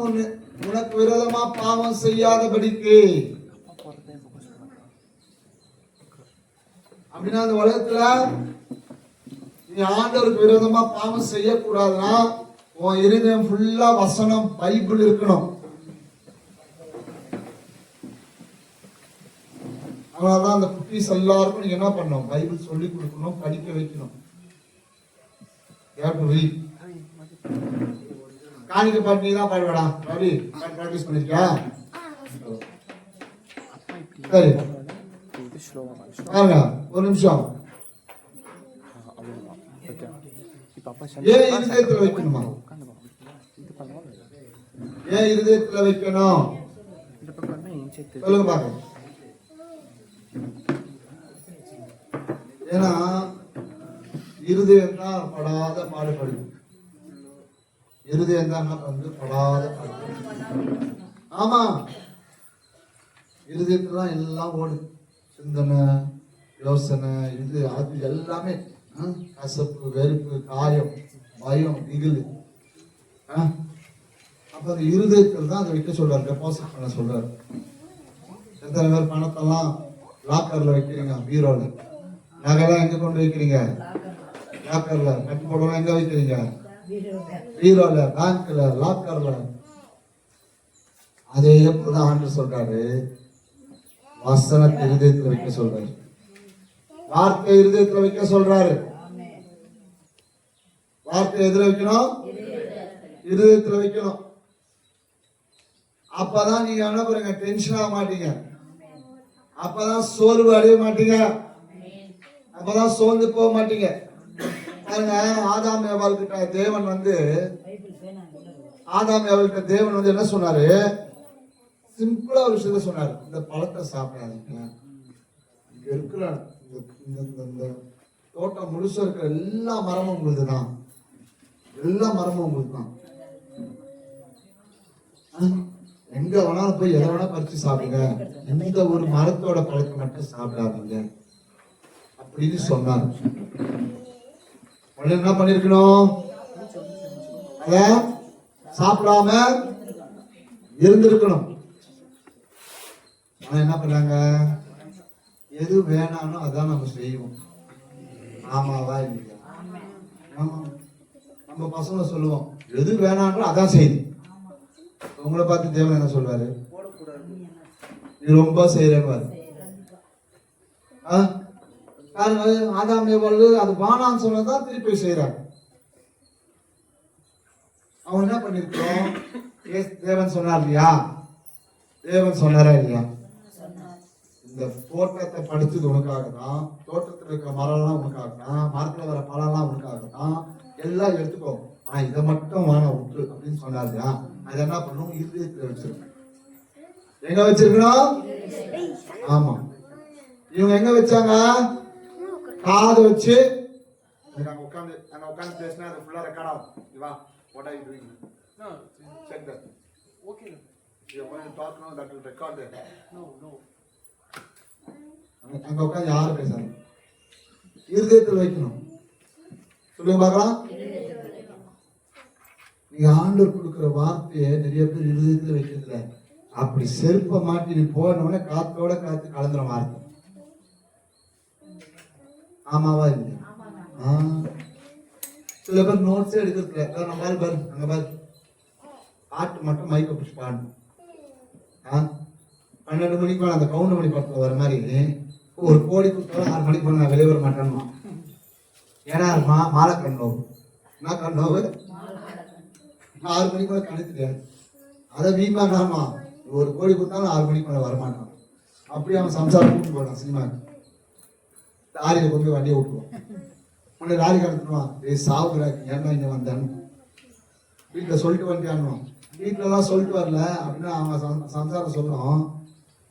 உனக்கு விரோதமா பாவம் செய்யாதபடிக்கு. அப்படின்னா அந்த உலகத்துல நீ ஆண்டவருக்கு விரோதமா பாவம் செய்யக்கூடாதுன்னா உன் இருதயம் ஃபுல்லா வசனம், பைபிள் இருக்கணும். அதனாலதான் அந்த குட்டீஸ் எல்லாருக்கும் நீங்க என்ன பண்ணணும்? பைபிள் சொல்லி கொடுக்கணும், படிக்க வைக்கணும். காணிக்க பாட்டு நீ தான் பாடுவாடா. ரவி பிராக்டிஸ் பண்ணிருக்கியா? சரி பாருங்க, ஒரு நிமிஷம். ஏன் இருதயத்துல வைக்கணுமா? ஏன் இருதயத்துல வைக்கணும் சொல்லுங்க பாக்க. ஏன்னா இருதயம் தான் படாத பாடுபடும். இருதயம் தான் படாத பாடுபடும். ஆமா, இருதயத்துல தான் எல்லாம் ஓடுது. சிந்தனை, யோசனை, இது அது எல்லாமே கசப்பு, வெறுப்பு, காயம், பயம், திகில். அப்ப அந்த இருதயத்தில் தான் அதை வைக்க சொல்றாரு, டெபாசிட் பண்ண சொல்றாரு. எத்தனை பேர் பணத்தெல்லாம் லாக்கர்ல வைக்கிறீங்க? பீரோல. நகைலாம் எங்க கொண்டு வைக்கிறீங்க? லாக்கர்ல. கட்டி போடலாம் எங்க வைக்கிறீங்க? பீரோல, பேங்க்ல, லாக்கர்ல. அதே எப்படிதான் ஆண்டு சொல்றாரு, வசனத்தை இருதயத்துல வைக்க சொல்றாரு, வார்த்தை இருதயத்துல வைக்க சொல்றாரு. வார்த்தை எதுல வைக்கணும்? இருதயத்துல வைக்கணும். அப்பதான் நீங்க என்ன பண்ணுங்க, டென்ஷன் ஆக மாட்டீங்க. அப்பதான் சோர்வு அடைய மாட்டீங்க. அப்பதான் சோர்ந்து போக மாட்டீங்க. ஆதாம் ஏவாள்கிட்ட தேவன் என்ன சொன்னாரு? சிம்பிளா ஒரு விஷயத்த சொன்னாரு, இந்த பழத்தை சாப்பிடாதீங்க, இங்க இருக்கிற தோட்டம் முழுசும் இருக்கிற எல்லா மரமும் உங்களுக்கு தான். எல்லா மரமும் உங்களுக்கு தான். எங்க வேணாலும் போய் எதை வேணா பறிச்சு சாப்பிடுங்க, எந்த ஒரு மரத்தோட பழத்தை மட்டும் சாப்பிடாதீங்க அப்படின்னு சொன்னார். உடனே என்ன பண்ணிருக்கணும்? அத சாப்பிடாம இருந்திருக்கணும். ஆனா என்ன பண்ணாங்க? எது வேணானோ அதான் நம்ம செய்வோம். ஆமாவா இல்லையா? ஆமா. நம்ம பசங்க சொல்லுவோம், எது வேணான்றோ அதான் செய்யுது. உங்களை பார்த்து தேவன் என்ன சொல்றாரு? நீ ரொம்ப செய்யறேன்னு. ஆதாம் ஏவாள் அது வானான்னு சொன்னதான் திருப்பி செய்யறாங்க. அவன் என்ன பண்ணிருக்கோம்? தேவன் சொன்னார் இல்லையா? தேவன் சொன்னாரா இல்லையா? இந்த தோட்டத்தை படிச்சது உனக்காக தான், தோட்டத்தில் இருக்கிற மரம்லாம் உனக்காக தான், மரத்துல வர பழம்லாம் உனக்காக தான், எல்லாம் எடுத்துக்கோ, ஆனா இதை மட்டும் வான விட்டு அப்படின்னு சொன்னார் இல்லையா? அதை என்ன பண்ணணும்? இருதயத்துல வச்சிருக்கணும். எங்க வச்சிருக்கணும்? ஆமா. இவங்க எங்க வச்சாங்க? காது வச்சு. அங்க உட்காந்து பேசினா அது ஃபுல்லா ரெக்கார்ட் ஆகும். வா, what are you doing? No, check that. Okay. You are going to talk now, that will record that. No. அங்க உட்காந்து யாரும் பேசாது. இருதயத்தில் வைக்கணும். சொல்லுங்க பார்க்கலாம். நீங்க ஆண்டவர் கொடுக்கிற வார்த்தையை நிறைய பேர் இருதயத்தில் வைக்கிறதுல அப்படி செருப்ப மாட்டி நீ போனோடனே காத்தோட காத்து கலந்துற வார்த்தை. ஆமாவா இல்லையா? சில பேர் நோட்ஸே எடுக்கிறதுல நம்ம பாரு அங்க பாரு பாட்டு மட்டும் மைக்க பிடிச்சி பாடணும். 12 மணிக்கு மேல அந்த கவுண்டமணி படத்துல வர மாதிரி ஒரு கோடி கொடுத்தாலும் 6 மணிக்கு மேல நான் வெளியே வர மாட்டேன்னு. ஏன்னா மாலை கண்ணோவு என்ன கண்ணோவு 6 மணிக்கு மேல கணக்கு தெரியாது. அதை வீமா நாமா ஒரு கோடி கொடுத்தாலும் 6 மணிக்கு மேல வரமாட்டான். அப்படி அவன் சம்சாரம் கூட்டு போட்டான் சினிமாக்கு. லாரியில கொண்டு போய் வண்டியை விட்டுருவான். உன்னை லாரி கடத்துவான். சாவுகிறாக்கு ஏன்னா இங்க வந்தான்னு வீட்டுல சொல்லிட்டு வந்துட்டான். வீட்டுல எல்லாம் சொல்லிட்டு வரல அப்படின்னா அவங்க சம்சாரம் சொல்லும்,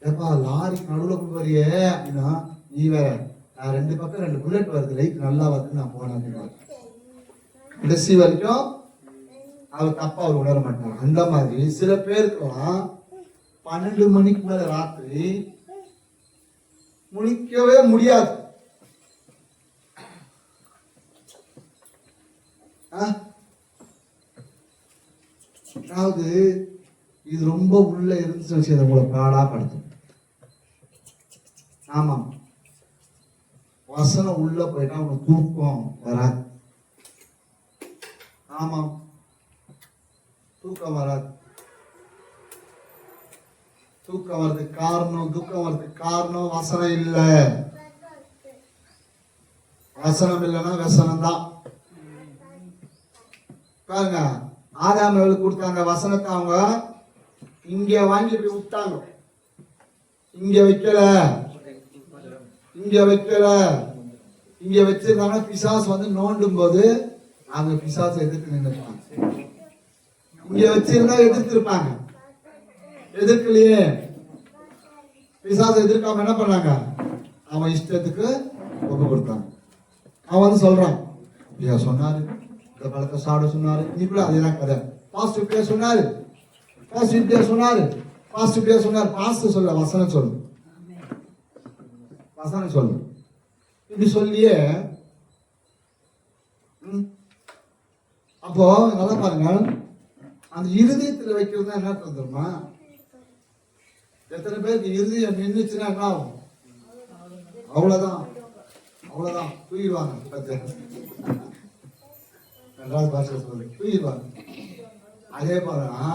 ஏப்பா லாரிக்கு நடுவுல கொண்டு வரையே அப்படின்னா, நீ வேற நான் 2 பக்கம் 2 புல்லட் வருது, லைட் நல்லா வருது, நான் போனேன் அப்படின்னு கடைசி வரைக்கும் அவர் தப்பா அவர் உணர மாட்டாங்க. அந்த மாதிரி சில பேருக்கெல்லாம் 12 மணிக்கு மேல ராத்திரி முழிக்கவே முடியாது. அதாவது இது ரொம்ப உள்ள இருந்துச்சு, உங்களை பாடா படுத்தும். ஆமா, வசனம் உள்ள போயிட்டா உனக்கு தூக்கம் வராது. ஆமா, தூக்கம் வராது. தூக்கம் வர்றதுக்கு காரணம், துக்கம் வர்றதுக்கு காரணம் வசனம் இல்ல. வசனம் இல்லைன்னா வசனம் தான். பாருங்க, ஆதாமேவுக்கு கொடுத்தாங்க வசனத்தை, அவங்க இங்க வாங்கி இப்படி விட்டாங்க. இங்க வைக்கல, இங்க வச்சிருந்தாங்க. பிசாசு வந்து நோண்டும் போது அவங்க பிசாசு எதிர்த்து நின்றுப்பாங்க. இங்க வச்சிருந்தா எதிர்த்து இருப்பாங்க, எதிர்க்கலையே. பிசாசு எதிர்க்காம என்ன பண்ணாங்க? அவன் இஷ்டத்துக்கு ஒப்பு கொடுத்தாங்க. அவன் வந்து சொல்றான், ஐயா சொன்னாரு இந்த பழத்தை சாப்பிட சொன்னாரு, நீ கூட அதேதான் கதை. பாஸ்ட் பேர் சொன்னாரு, பாஸ்ட் சொல்ல வசனம் சொல்லு, வசனம் சொல்லு. இப்படி சொல்லியே அப்போ நல்லா பாருங்க, அந்த இருதயத்துல வைக்கிறது என்ன தெரியுமா? எத்தனை பேருக்கு இருதயம் நின்றுச்சுன்னா என்ன ஆகும்? அவ்வளவுதான் தூயிடுவாங்க. ரெண்டாவது பாஷை சொல்லு, தூயிடுவாங்க. அதே போலனா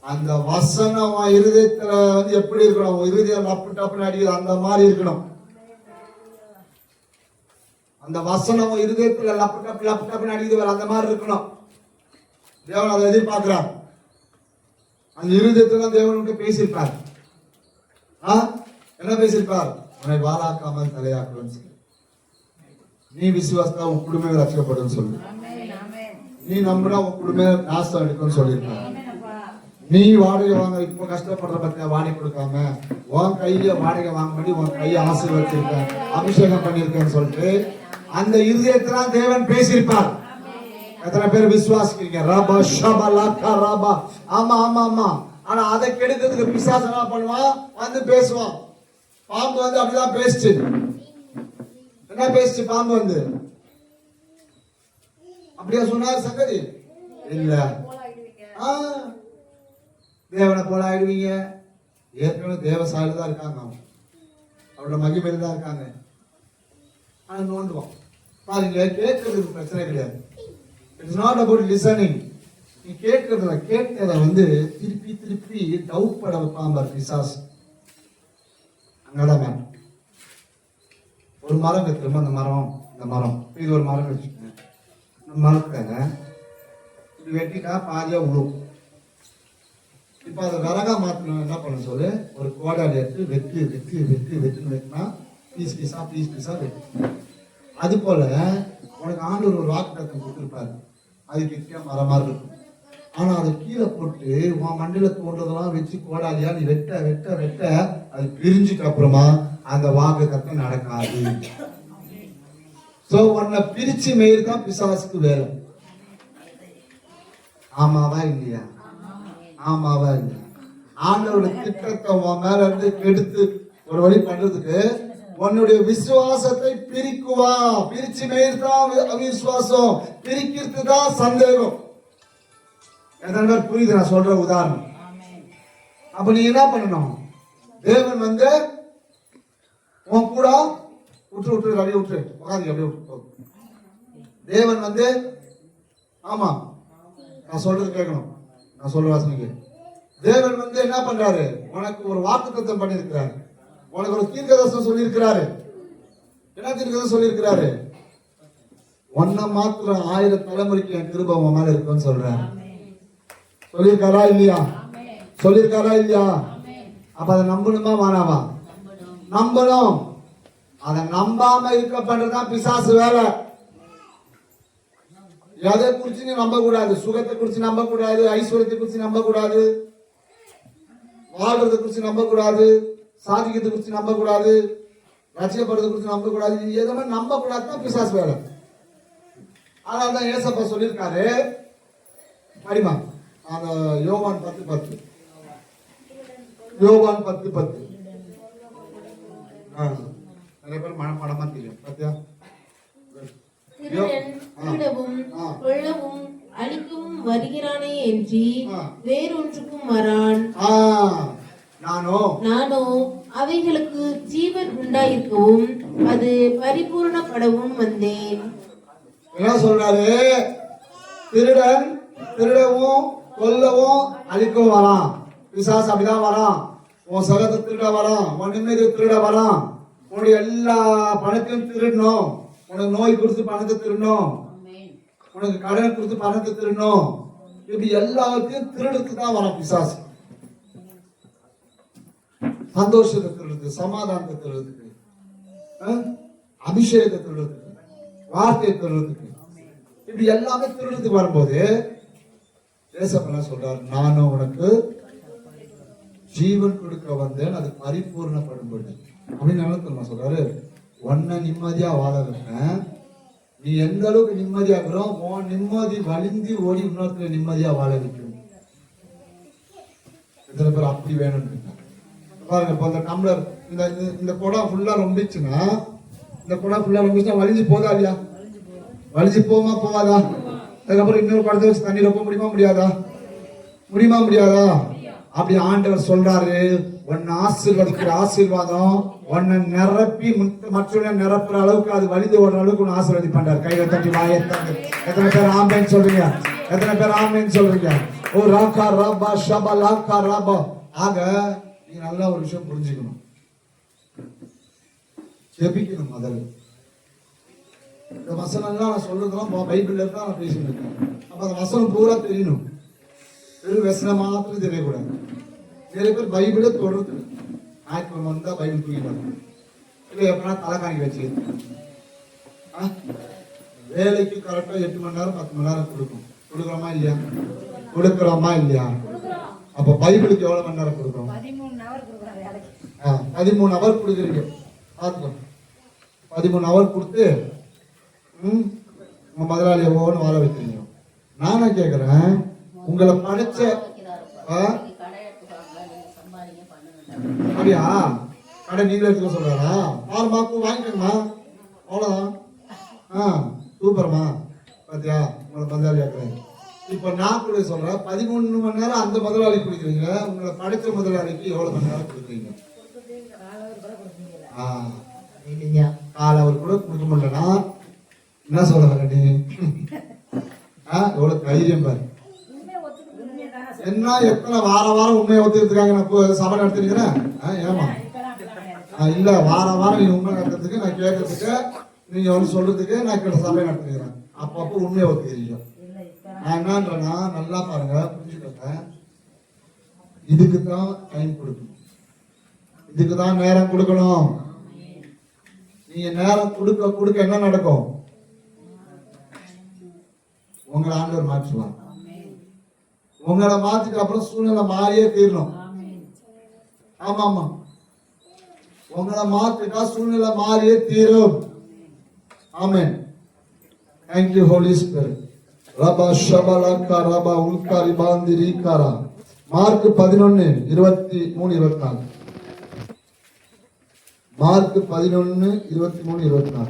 அந்த வசனம் இருதயத்துல வந்து எப்படி இருக்கணும்? இருதயம் லப்பு டப்புன்னு அடிக்குது அந்த மாதிரி இருக்கணும். அந்த வசனம் இருதயத்துல லப்பு டப்புன்னு அடிக்குது அந்த மாதிரி இருக்கணும். தேவன் அதை எதிர்பார்க்கிறார். அந்த இருதயத்துல தேவனுக்கு பேசியிருப்பார். என்ன பேசியிருப்பார்? உன்னை வாழாக்காமல் தலையாக்குவேன்னு சொல்லி, நீ விசுவாசத்தா உன் குடும்பமே ரட்சிக்கப்படும் சொல்லு, நீ நம்பினா உன் குடும்பம் நாசம் எடுக்கும்னு சொல்லியிருப்பார். நீ வாடகை வாங்க இப்ப கஷ்டப்படுற பத்தியா வாடகை கொடுக்காம உன் கையில வாடகை வாங்க பண்ணி உன் கையை ஆசீர்வதிச்சிருக்க, அபிஷேகம் பண்ணிருக்கேன்னு சொல்லிட்டு அந்த இருதயத்துல தேவன் பேசியிருப்பார். எத்தனை பேர் விசுவாசிக்கிறீங்க? ரபா ஷபா லக்கா ரபா. ஆமா ஆமா ஆமா. ஆனா அதை கெடுக்கிறதுக்கு பிசாசு என்ன பண்ணுவான்? வந்து பேசுவான். பாம்பு வந்து அப்படிதான் பேசுச்சு. என்ன பேசுச்சு பாம்பு வந்து? அப்படியா சொன்னார் சங்கதி? இல்ல. தேவனை போல ஆயிடுவீங்க. ஏற்கனவே தேவசாயில தான் இருக்காங்க, அவரோட மகிமையில தான் இருக்காங்க. ஆனா நோண்டுவான். பாருங்க, கேட்கறதுக்கு பிரச்சனை கிடையாது. It's not about listening. நீ கேட்கறத வந்து திருப்பி திருப்பி டவுட் பட வைப்பான் பாரு பிசாசு. அங்கதான் ஒரு மரம் வைக்கிறோம். இந்த மரம் இது ஒரு மரம் வச்சுக்கோங்க. இந்த மரத்தை இப்படி வெட்டிட்டா பாதியா விழும். இப்ப அதை விறகா மாத்தணும். என்ன பண்ண சொல்லு, ஒரு கோடாலி எடுத்து வெட்டினா பீஸ் பீஸா வெட்டு. அது போல உனக்கு ஆண்டவர் ஒரு வாக்கு தத்துவம் கொடுத்துருப்பாரு. அது கெட்டியா மரமா இருக்கும். ஆனா அதை கீழே போட்டு உன் மண்டியில தோன்றதெல்லாம் வச்சு கோடாலியா நீ வெட்ட அது பிரிஞ்சுட்டு அப்புறமா அந்த வாக்கு தத்துவம் நடக்காது. சோ உன்னை பிரிச்சு மேய்தான் பிசாசுக்கு வேலை. ஆமாவா இல்லையா? ஆமாவா இல்லையா? ஆண்டவருடைய திட்டத்தை உன் மேல இருந்து கெடுத்து ஒரு வழி பண்றதுக்கு உன்னுடைய விசுவாசத்தை பிரிக்குவா. பிரிச்சு மேய்தான் அவிசுவாசம், பிரிக்கிறது தான் சந்தேகம். எத்தனை புரியுது நான் சொல்ற உதாரணம்? அப்ப நீ என்ன பண்ணணும்? தேவன் வந்து உன் கூட விட்டு அப்படியே விட்டு உட்காந்து அப்படியே விட்டு. தேவன் வந்து ஆமா நான் சொல்றது கேட்கணும். நான் சொல்ற வாசனைக்கு தேவன் வந்து என்ன பண்றாரு? உனக்கு ஒரு வாக்குத்தத்தம் பண்ணியிருக்கிறாரு. உனக்கு ஒரு தீர்க்கதரிசனம் சொல்லி இருக்கிறாரு. என்ன தீர்க்கதரிசனம் சொல்லி இருக்கிறாரு? ஒன்ன மாத்திரம் 1000 தலைமுறைக்கு என் கிருபை உன் மேல இருக்குன்னு சொல்றாரு. சொல்லியிருக்காரா இல்லையா? சொல்லியிருக்காரா இல்லையா? அப்ப அதை நம்பணுமா வேணாமா? நம்பணும். அதை நம்பாம இருக்க பண்றதுதான் பிசாசு வேலை. எதை குறிச்சு நீ நம்ப கூடாது. சுகத்தை குறிச்சு நம்ப கூடாது, ஐஸ்வர்யத்தை குறிச்சு நம்ப கூடாது, வாழ்றதை குறிச்சு நம்ப கூடாது, சாதிக்கத்தை குறிச்சு நம்ப கூடாது, ரசிக்கப்படுறதை குறிச்சு நம்ப கூடாது. எதுவுமே நம்ப கூடாதுதான் பிசாசு வேலை. அதனால்தான் ஏசப்பா சொல்லியிருக்காரு. படிமா அந்த யோவான் 10:10. யோவான் 10:10. நிறைய பேர் மனப்படமா தெரியும். பாத்தியா? திருடவும் கொல்லவும் அழிக்கவும் வருகிறானே என்று வேறொன்றுக்கும் வரான். நானோ அவைகளுக்கு ஜீவன் உண்டாயிருக்கவும் அது பரிபூர்ணப்படவும் வந்தேன். என்ன சொல்றாரு? திருடன் திருடவும் கொல்லவும் அழிக்கவும் வரான். பிசாசு அப்படிதான் வரான். உன் சகத்தை திருட வரான், உன் நிம்மதியை திருட வரான், உன்னுடைய எல்லா பணத்தையும் திருடணும், உனக்கு நோய் கொடுத்து பணத்தை திருடணும், உனக்கு கடனை கொடுத்து பணத்தை திருடணும். இப்படி எல்லாத்தையும் திருடுறதுக்கு தான் வரான் பிசாசு. சந்தோஷத்தை திருடுறதுக்கு, சமாதானத்தை திருடுறதுக்கு, அபிஷேகத்தை திருடுறதுக்கு, வார்த்தையை திருடுறதுக்கு, இப்படி எல்லாமே திருடுறதுக்கு வரும்போது ஏசப்பா சொல்றாரு, நானும் உனக்கு ஜீவன் கொடுக்க வந்தேன், அது பரிபூர்ணப்படும்படி அப்படின்னு சொல்றாரு. உன்னை நிம்மதியா வாழ வைப்பேன். நீ எந்த அளவுக்கு நிம்மதியா இருக்கிறோம், உன் நிம்மதி வலிந்து ஓடி இன்னொருத்தர நிம்மதியா வாழ வைக்கும். எத்தனை பேர் அப்படி வேணும்னு பாருங்க. இப்போ இந்த டம்ளர் இந்த குடம் ஃபுல்லா ரொம்பிச்சுன்னா, இந்த குடம் ஃபுல்லா ரொம்பிச்சுன்னா வலிஞ்சு போதா இல்லையா? வலிஞ்சு போமா போவாதா? அதுக்கப்புறம் இன்னொரு குடத்தை வச்சு தண்ணி ரொம்ப முடியாதா? முடியாதா? அப்படி ஆண்டவர் சொல்றாரு, உன்னை ஆசீர்வதிக்கிற ஆசீர்வாதம் உன்னை நிரப்பி மற்றவனை நிரப்புற அளவுக்கு, அது வலிந்து ஓடுற அளவுக்கு உன்னை ஆசீர்வதி பண்றாரு. கையில தட்டி வாயத்தாங்க. எத்தனை பேர் ஆமேன்னு சொல்றீங்க? எத்தனை பேர் ஆமேன்னு சொல்றீங்க? ஓ ராக்கா ராபா ஷபா லாக்கா ராபா. ஆக நீங்க நல்லா ஒரு விஷயம் புரிஞ்சுக்கணும். ஜெபிக்கணும் முதல்ல. இந்த வசனம்லாம் நான் சொல்றதெல்லாம் பைபிள்ல இருந்தா நான் பேசிட்டு இருக்கேன். அப்ப அந்த வசனம் பூரா தெரியணும். வெறும் வசனம் மாத்திரம் தெரியக்கூடாது. நிறைய பேர் பைபிளே தொடர்ந்து ஞாயிற்றுக்கிழமை வந்தா பைபிள் தூக்கிட்டாங்க. இல்லை எப்படின்னா தலைக்காணி வச்சு வேலைக்கு கரெக்டா 8 மணி நேரம் 10 மணி நேரம் கொடுக்குறோமா இல்லையா? கொடுக்குறோமா இல்லையா? அப்ப பைபிளுக்கு எவ்வளவு மணி நேரம் கொடுக்குறோம்? 13 ஹவர் கொடுக்குறீங்க. பார்த்துக்கோ, 13 ஹவர் கொடுத்து உங்க முதலாளி எவ்வளோன்னு வாழ வைக்கிறீங்க. நானே கேட்கிறேன், உங்களை படைச்ச அப்படியா கடை நீங்களே எடுத்துக்க சொல்றாரா? 6 மார்க்கும் வாங்கிக்கணுமா? அவ்வளவுதான். சூப்பர்மா, பாத்தியா உங்களை முதலாளி ஆக்குறேன். இப்ப நான் கூட சொல்றேன், 13 மணி நேரம் அந்த முதலாளி கொடுக்குறீங்க, உங்களை படைச்ச முதலாளிக்கு எவ்வளவு மணி நேரம் கொடுக்குறீங்க? காலை அவர் கூட கொடுக்க முடியலன்னா என்ன சொல்றாங்க நீ? எவ்வளவு தைரியம் பாரு. என்ன எத்தனை வாரம் உண்மையை ஒத்துக்கிறதுக்காக நான் சபை நடத்திருக்கிறேன்? ஏமா இல்ல வாரம் நீ உண்மை நடத்துறதுக்கு, நான் கேட்கறதுக்கு, நீங்க வந்து சொல்றதுக்கு நான் சபை நடத்திருக்கிறேன். அப்பப்போ உண்மையை ஒத்துக்கிறீங்க. நான் என்னன்றேன்னா நல்லா பாருங்க, புரிஞ்சுக்கோங்க. இதுக்குதான் டைம் கொடுக்கணும், இதுக்குதான் நேரம் கொடுக்கணும். நீங்க நேரம் கொடுக்க என்ன நடக்கும்? உங்களை ஆண்டவர் மாற்றுவார். உங்களை மாத்திட்டு அப்புறம் சூழ்நிலை மாறியே தீரணும். ஆமா, உங்களை மாத்திட்டா சூழ்நிலை மாறியே தீரும். ஆமென். Thank you Holy Spirit. ரபா ஷபலகா ரபா உல்காரி பாந்திரி காரா. மார்க் 11:23-24. மார்க் 11:23-24.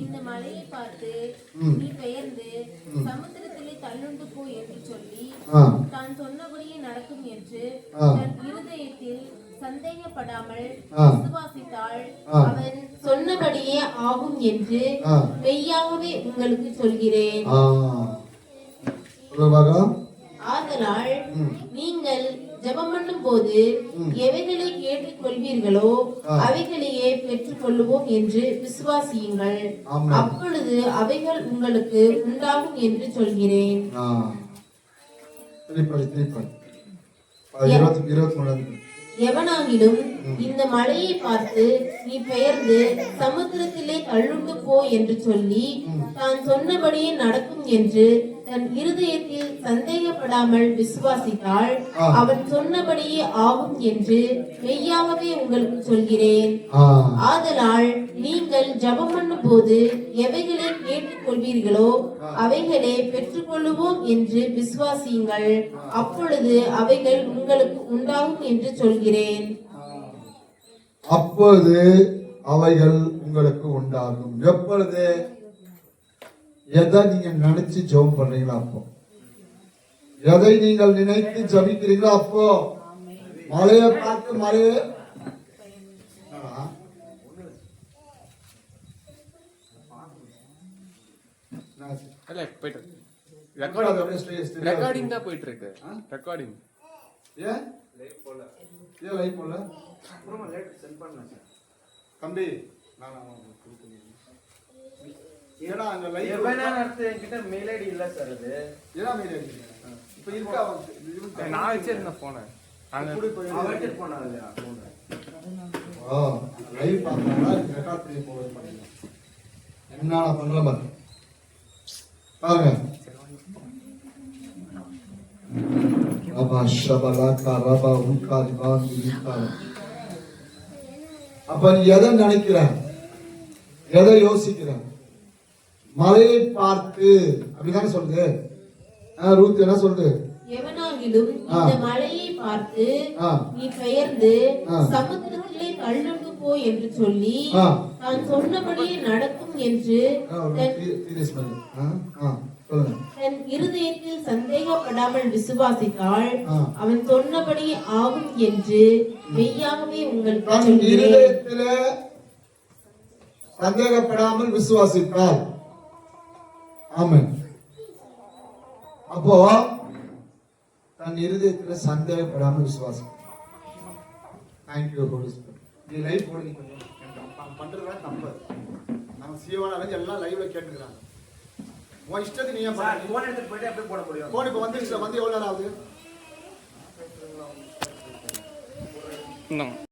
இந்த மலையை பார்த்து நீ பெயர்ந்து சமுத்திரத்திலே தள்ளுண்டு போ என்று சொல்லி தான் சொன்னபடியே நடக்கும் என்று தன் இருதயத்தில் சந்தேகப்படாமல் விசுவாசித்தாள். அவன் சொன்னபடியே ஆகும் என்று மெய்யாகவே உங்களுக்கு சொல்கிறேன். ஆதலால் நீங்கள் ஜெபம் பண்ணும் போது எவைகளை கேட்டுக் கொள்வீர்களோ அவைகளையே பெற்றுக் கொள்ளுவோம் என்று விசுவாசியுங்கள். அப்பொழுது அவைகள் உங்களுக்கு உண்டாகும் என்று சொல்கிறேன். எவனாகிலும் இந்த மலையை பார்த்து நீ பெயர்ந்து சமுத்திரத்திலே தள்ளுண்டு போ என்று சொல்லி தான் சொன்னபடியே நடக்கும் என்று தன் இருதயத்தில் சந்தேகப்படாமல் விசுவாசித்தால் அவன் சொன்னபடியே ஆகும் என்று மெய்யாகவே உங்களுக்கு சொல்கிறேன். ஆதலால் நீங்கள் ஜெபம் பண்ணும் போது எவைகளை கேட்டுக் கொள்வீர்களோ அவைகளே பெற்றுக்கொள்ளுவோம் என்று விசுவாசியுங்கள். அப்பொழுது அவைகள் உங்களுக்கு உண்டாகும் என்று சொல்கிறேன். அப்பொழுது அவைகள் உங்களுக்கு உண்டாகும். எப்பொழுது? எதை நீங்க நினைச்சு ஜெபம் பண்றீங்களோ அப்போ, எதை நீங்கள் நினைத்து ஜபிக்கிறீங்களோ அப்போ. மலையை பார்த்து மலையை ரெக்கார்டிங் தான் போயிட்டு இருக்கு. ரெக்கார்டிங் ஏன் லைவ் போல தம்பி, ஏன்னா அங்க லைவ் என்கிட்ட மெயில் ஐடி இல்ல சார். அது ஏன்னா மெயில் ஐடி இப்ப இருக்கா? நான் வச்சிருந்தேன் போன அவர்கிட்ட போனா இல்லையா? லைவ் பார்த்தா ரெக்கார்ட் பண்ணி போய் பண்ணுங்க. என்ன பண்ற பாருங்க. அப்ப நீ எதை நினைக்கிற, எதை யோசிக்கிற? மலையை பார்த்து அப்படிதானே சொல்லுது. ரூத் என்ன சொல்லுது? எவனாகிலும் இந்த மலையை பார்த்து நீ பெயர்ந்து சமுத்திரத்திலே தள்ளுண்டு போ என்று சொல்லி தான் சொன்னபடியே நடக்கும் என்று தன் இருதயத்தில் சந்தேகப்படாமல் விசுவாசித்தால் அவன் சொன்னபடி ஆகும் என்று மெய்யாகவே உங்களுக்கு சொல்கிறேன். சந்தேகப்படாமல் விசுவாசித்தால். ஆமென். அப்போ தன் இருதயத்துல சந்தேகப்படாமல் விசுவாசம். Thank you Holy Spirit. நீ லைவ் போடு. நீ கொஞ்சம் பண்றதுலாம் தப்பு. நம்ம சீவான எல்லாம் லைவ்ல கேட்டுக்கிறாங்க. உன் இஷ்டத்துக்கு நீ போன் எடுத்துட்டு போயிட்டு அப்படியே போட முடியும். போன் இப்ப வந்து எவ்வளவு நேரம் ஆகுது?